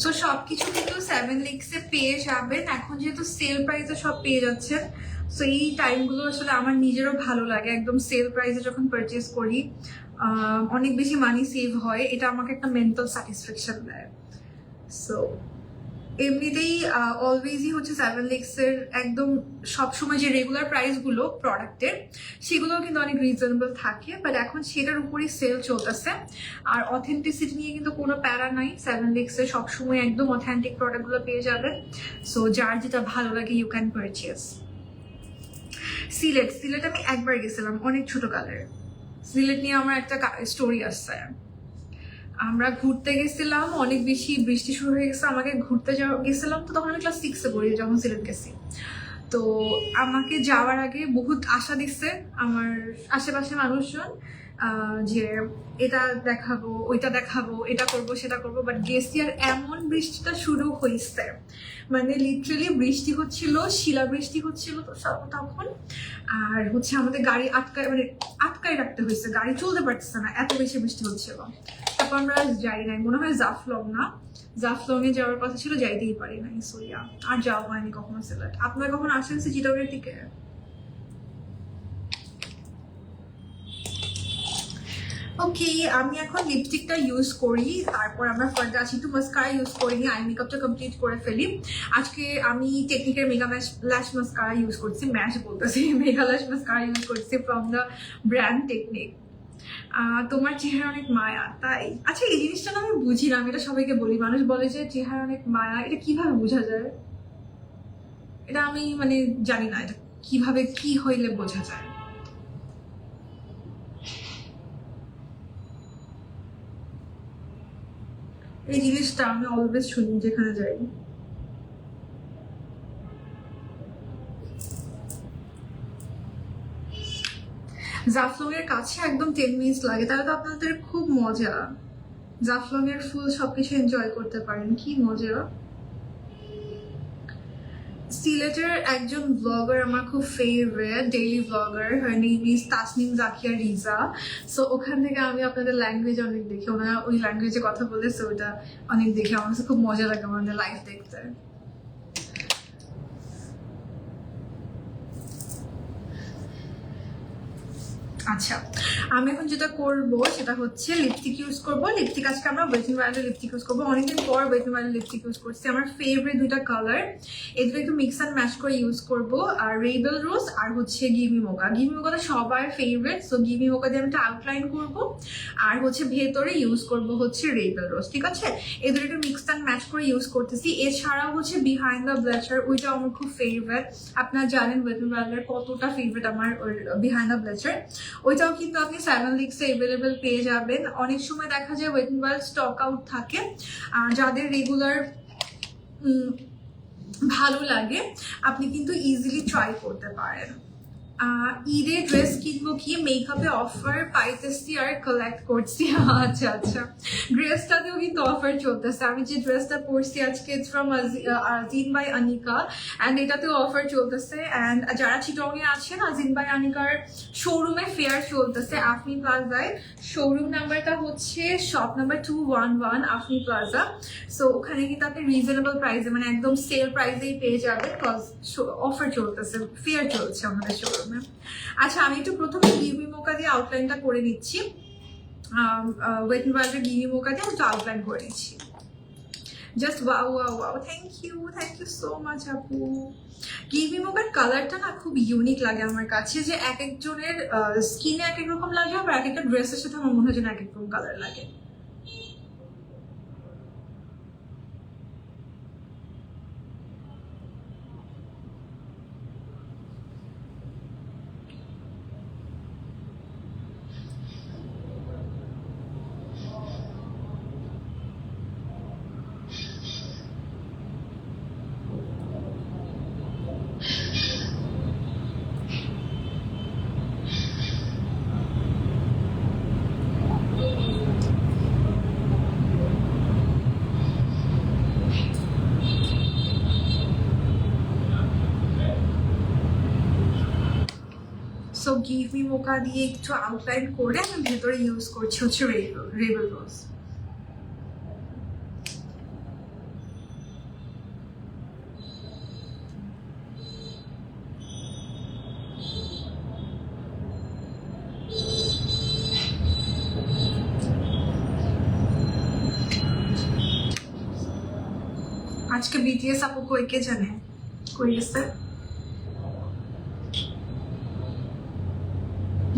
[SPEAKER 1] সো সবকিছু কিন্তু 7 লিক্সে পেয়ে যাবেন এখন, যেহেতু সেল প্রাইসে সব পেয়ে যাচ্ছেন। সো এই টাইমগুলো আসলে আমার নিজেরও ভালো লাগে, একদম সেল প্রাইসে যখন পারচেস করি অনেক বেশি মানি সেভ হয়, এটা আমাকে একটা মেন্টাল স্যাটিসফ্যাকশন দেয়। সো এমনিতেই অলওয়েজই হচ্ছে 7 লিক্সের একদম সবসময় যে রেগুলার প্রাইসগুলো প্রোডাক্টের সেগুলোও কিন্তু অনেক রিজনেবল থাকে, বাট এখন সেটার উপরই সেল চলতেছে। আর অথেন্টিসিটি নিয়ে কিন্তু কোনো প্যারা নাই, 7 লিক্সে সবসময় একদম অথেন্টিক প্রোডাক্টগুলো পেয়ে যাবেন। সো যার যেটা ভালো লাগে ইউ ক্যান পারচেস। সিলেট আমি একবার গেছিলাম অনেক ছোটকালের। সিলেট নিয়ে আমার একটা স্টোরি আসছে। আমরা ঘুরতে গেছিলাম, অনেক বেশি বৃষ্টি শুরু হয়ে গেছে, আমাকে ঘুরতে গেছিলাম তো তখন আমি ক্লাস 6-এ পড়ি যখন সিলেট গেছি। তো আমাকে যাওয়ার আগে বহুত আশা দিচ্ছে আমার আশেপাশে মানুষজন, যে এটা দেখাবো, ওইটা দেখাবো, এটা করবো, সেটা করবো, বাট গেছি আর এমন বৃষ্টিটা শুরু হয়েছে, মানে লিটারালি বৃষ্টি হচ্ছিল, শিলা বৃষ্টি হচ্ছিল তো তখন। আর হচ্ছে আমাদের গাড়ি আটকায় রাখতে হয়েছে, গাড়ি চলতে পারতেছে না, এত বেশি বৃষ্টি হচ্ছিল। তারপর আমরা যাই নাই, মনে হয় জাফলং এ যাওয়ার কথা ছিল, যাইতেই পারি নাই। সোয়া আর যাওয়া হয়নি কখনো সিলেট। আপনারা কখন আসেন চিটাগংয়ের দিকে? ওকে, আমি এখন লিপস্টিকটা ইউজ করি, তারপর আমরা ফার্দার আসি একটু মাস্কারা ইউজ করি, আই মেকআপটা কমপ্লিট করে ফেলি। আজকে আমি টেকনিকের মেগা ল্যাশ মাস্কারা ইউজ করছি, ম্যাশ বলতেছি, মেগা ল্যাশ মাস্কারা ইউজ করছি ফ্রম দ্য ব্র্যান্ড টেকনিক। তোমার চেহারা অনেক মায়া, তাই? আচ্ছা, এই জিনিসটা না আমি বুঝি না, আমি এটা সবাইকে বলি, মানুষ বলে যে চেহারা অনেক মায়া, এটা কিভাবে বোঝা যায়? এটা আমি মানে জানি না, এটা কিভাবে কি হইলে বোঝা যায়। এই জিনিসটা আমি অলওয়েজ শুনি যেখানে যাই। জাফলং এর কাছে একদম 10 মিনিট লাগে, তাহলে তো আপনাদের খুব মজা। জাফলং এর ফুল সবকিছু এনজয় করতে পারেন, কি মজা। সিলেটের একজন ব্লগার আমার খুব favourite, daily blogger, her name is Tasnim Zakia Reza. So ওখান থেকে আমি আপনাদের ল্যাঙ্গুয়েজ অনেক দেখি, ওনারা ওই ল্যাঙ্গুয়েজে কথা বলে, সো ওটা অনেক দেখি, আমার কাছে খুব মজা লাগে ওনাদের লাইফ দেখতে। আচ্ছা, আমি এখন যেটা করবো সেটা হচ্ছে লিপস্টিক ইউজ করবো। লিপস্টিক আজকে আমরা ওয়েট এন্ড ওয়াইল্ডের লিপস্টিক ইউজ করবো, অনেকদিন পর ওয়েট এন্ড ওয়াইল্ডের লিপস্টিক ইউজ করছি। আমার ফেভারিট দুইটা কালার, এগুলো একটু মিক্স অ্যান্ড ম্যাচ করে ইউজ করবো। আর রেবেল রোজ আর হচ্ছে গিমি মোকা। গিমি মোকাটা সবার ফেভারিট, সো গিমি মোকা দিয়ে আমি একটা আউটলাইন করবো, আর হচ্ছে ভেতরে ইউজ করবো হচ্ছে রেবেল রোজ। ঠিক আছে, এদের একটু মিক্স অ্যান্ড ম্যাচ করে ইউজ করতেছি। এছাড়াও হচ্ছে বিহাইন্ড দ্য ব্লাশার, ওইটাও আমার খুব ফেভারিট। আপনারা জানেন ওয়েট এন্ড ওয়াইল্ডের কতটা ফেভারিট আমার বিহাইন্ড দ্য ব্লাশার, ওইটাও কিন্তু আপনি 7 লিক্সে এভেলেবেল পেয়ে যাবেন। অনেক সময় দেখা যায় wet and wild stock out থাকে, যাদের রেগুলার ভালো লাগে আপনি কিন্তু ইজিলি ট্রাই করতে পারেন। ঈদে ড্রেস কিনবো কি, মেকআপে অফার পাইতেছি আর কালেক্ট করছি। আচ্ছা আচ্ছা, ড্রেসটাতেও কিন্তু অফার চলতেছে। আমি যে ড্রেসটা পরছি আজকে ফ্রম আজিন বাই আনিকা, অ্যান্ড এটাতেও অফার চলতেছে। অ্যান্ড যারা চিটংয়ে আছেন, আজিন বাই আনিকার শোরুমে ফেয়ার চলতেছে আফনি প্লাজায়। শোরুম নাম্বারটা হচ্ছে শপ নাম্বার 211 আফনি প্লাজা। সো ওখানে কিন্তু আপনি রিজনেবল প্রাইসে, মানে একদম সেল প্রাইসেই পেয়ে যাবেন, বিকজ অফার চলতেছে, ফেয়ার চলছে আমাদের শোরুম। আচ্ছা, আমি একটু প্রথমে গিমি মোকা দিয়ে আউটলাইনটা করে নিচ্ছি, ওয়েট এন্ড ওয়াইল্ডের গিমি মোকা দিয়ে একটু আউটলাইন করে নিচ্ছি। Just wow wow wow, thank you so much আপু। কিভি মোকার কালারটা না খুব ইউনিক লাগে আমার কাছে, যে এক একজনের স্কিনে এক এক রকম লাগে, আবার এক একটা ড্রেসের সাথে আমার মনে হয় যেন এক এক রকম কালার লাগে। সো গিভ মি মোকা দিয়ে একটু আউটলাইন করে আমি ভেতরে ইউজ করছি হচ্ছে রেবেল রোজ। আজকে বিটিএস আপু কই কে জানে, কই গেছে?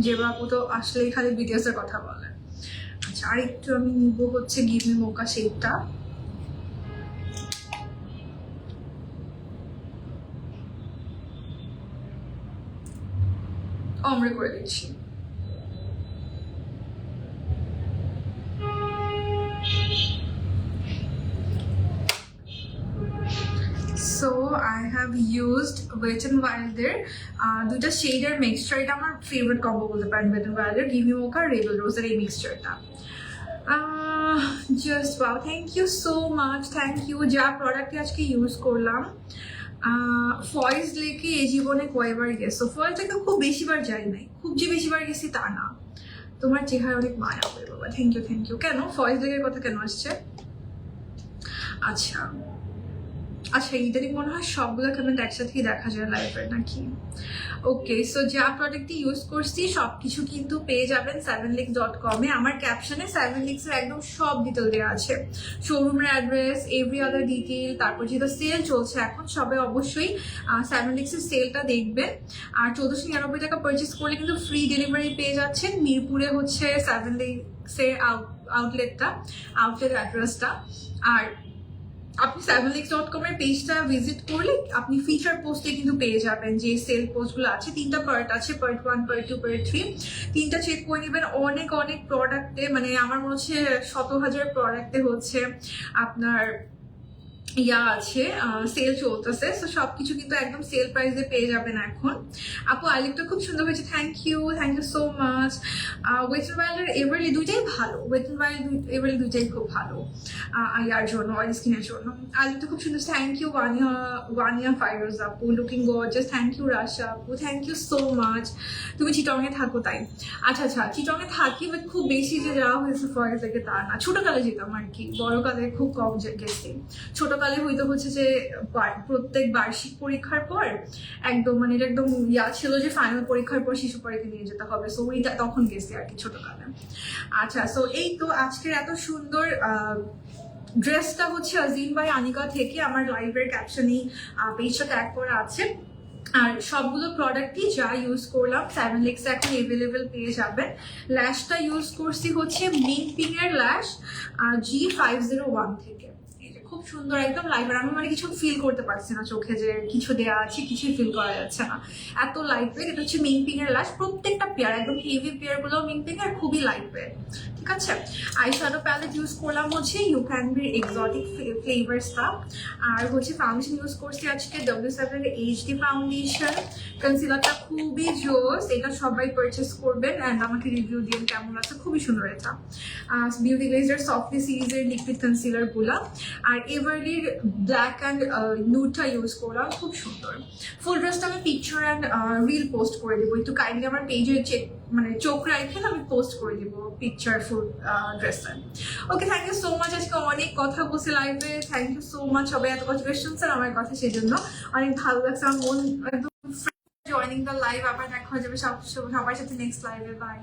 [SPEAKER 1] যে বাবু তো আসলেই খালি বিটিএস এর কথা বলে। আচ্ছা, আর একটু আমি নিব হচ্ছে গিভ মি মোকা শেডটা। আমরা করে দিচ্ছি। So I have used wet and ওয়াইল্ডের দুইটা শেডের মিক্সচার। এটা আমার ফেভারিট কম্বো বলতে পারেন, ওয়েট অ্যান্ড ওয়াইল্ডের গিভ মি মোকা রেবেল রোজের এই মিক্সচারটা। Just wow, thank you so much, thank you. যা প্রোডাক্টটি আজকে ইউজ করলাম, ফয়েজ লেকে এই জীবনে কয়বার গেছো? ফয়েজ লেকে খুব বেশিবার যাই নাই, খুব যে বেশিবার গেছি তা না। তোমার চেহারা অনেক মায়া হবে বাবা, থ্যাংক ইউ। কেন ফয়েজ লেকের কথা কেন আসছে? আচ্ছা আচ্ছা, ইদানিং মনে হয় সবগুলো কমেন্ট একসাথেই দেখা যায় লাইভে নাকি? ওকে, সো যা প্রোডাক্টটি ইউজ করছি সবকিছু কিন্তু পেয়ে যাবেন 7leaks.com-এ। আমার ক্যাপশনে 7leaks এর একদম সব ডিটেল দেওয়া আছে, শোরুমের অ্যাড্রেস, এভরি আদার ডিটেল। তারপর যেহেতু সেল চলছে এখন, সবাই অবশ্যই 7leaks এর সেলটা দেখবেন। আর 1499 টাকা পারচেস করলে কিন্তু ফ্রি ডেলিভারি পেয়ে যাচ্ছেন। মিরপুরে হচ্ছে 7leaks এর আউটলেট অ্যাড্রেসটা। আর আপনি 7leaks.com এর পেজটা ভিজিট করলে আপনি ফিচার পোস্টে কিন্তু পেয়ে যাবেন যে সেল পোস্টগুলো আছে। 3টা পার্ট আছে, পার্ট 1, পার্ট 2, পার্ট 3। 3টা চেক করে নেবেন। অনেক প্রোডাক্টে, মানে আমার মনে হচ্ছে 100,000 প্রোডাক্টে হচ্ছে আপনার আছে, সেল চলতেছে। সো সবকিছু কিন্তু একদম সেল প্রাইসে পেয়ে যাবেন এখন। আপু আইলিপটা খুব সুন্দর হয়েছে, thank you so much. Wet and ওয়াইল্ডের এভারলি দুইটাই ভালো, ওয়েট এন্ড ওয়াইল্ড এভারলি দুইটাই খুব ভালো ইয়ার জন্য, অয়েল স্কিনের জন্য। আইলিপটা খুব সুন্দর, থ্যাংক ইউ ওয়ানিয়া ফাইরোজ আপু, লুকিং গর্জিয়াস। থ্যাংক ইউ রাশা আপু, থ্যাংক ইউ সো মাচ। তুমি চিটংয়ে থাকো তাই? আচ্ছা, চিটংয়ে থাকি, বাট খুব বেশি যে যাওয়া হয়েছে ফয়েজ থেকে তা না। ছোটকালে যেতাম আর কি, বড়কালে খুব কম গেছি। ছোটকালে হইতে হচ্ছে যে প্রত্যেক বার্ষিক পরীক্ষার পর একদম, মানে এটা একদম ছিল যে ফাইনাল পরীক্ষার পর শিশু পরীক্ষা নিয়ে যেতে হবে। সো ওইটা তখন গেছি আর কি ছোটকালে। আচ্ছা, সো এই তো আজকের এত সুন্দর ড্রেসটা হচ্ছে আজিম বাই আনিকা থেকে। আমার লাইভের ক্যাপশনেই পেজটা ট্যাগ করা আছে। আর সবগুলো প্রোডাক্টই যা ইউজ করলাম 7leaks এখন এভেলেবেল পেয়ে যাবেন। ল্যাশটা ইউজ করছি হচ্ছে মিন্ট পিঙ্ক এর ল্যাশ G501 থেকে। খুব সুন্দর একদম লাইট। আমি মানে কিছু ফিল করতে পারছি না চোখে যে কিছু দেওয়া আছে, কিছুই ফিল করা যাচ্ছে না, এত লাইট ওয়েট। এটা হচ্ছে মিন্ট পিঙ্ক এর ল্যাশ, প্রত্যেকটা পেয়ার একদম হেভি পেয়ার গুলো মিন্ট পিঙ্ক আর খুবই লাইট ওয়েট। ঠিক আছে, আই শ্যাডো প্যালেট ইউজ করলাম হচ্ছে ইউ ক্যান বি এক্সোটিক ফ্লেভার্সটা। আর হচ্ছে ফাউন্ডেশন ইউজ করছি আজকে W7 এর HD ফাউন্ডেশন। কনসিলারটা খুবই জোস, এটা সবাই পারচেস করবেন অ্যান্ড আমাকে রিভিউ দিয়ে কেমন আছে, খুবই সুন্দর এটা। বিউটি গ্লেজার সফটলি সিরিজের লিকুইড কনসিলার গুলা। আর এভারলির ব্ল্যাক অ্যান্ড নুডটা ইউজ করলাম, খুব সুন্দর। ফুল ড্রেসটা আমি পিকচার অ্যান্ড রিল পোস্ট করে দেবো, একটু কাইন্ডলি আমার পেজে মানে চোখ রাখেন, আমি পোস্ট করে দেবো পিকচার ফুল ড্রেসটা। ওকে, থ্যাংক ইউ সো মাচ। আজকে অনেক কথা বলছে লাইভে, থ্যাংক ইউ সো মাচ। সবাই এত কথা শুনছেন আমার কথা, সেই জন্য অনেক ভালো লাগছে। আমার মন একদম জয়নিং দ্য লাইভ। আবার দেখা হয়ে যাবে সবার সাথে নেক্সট লাইভে। বাই।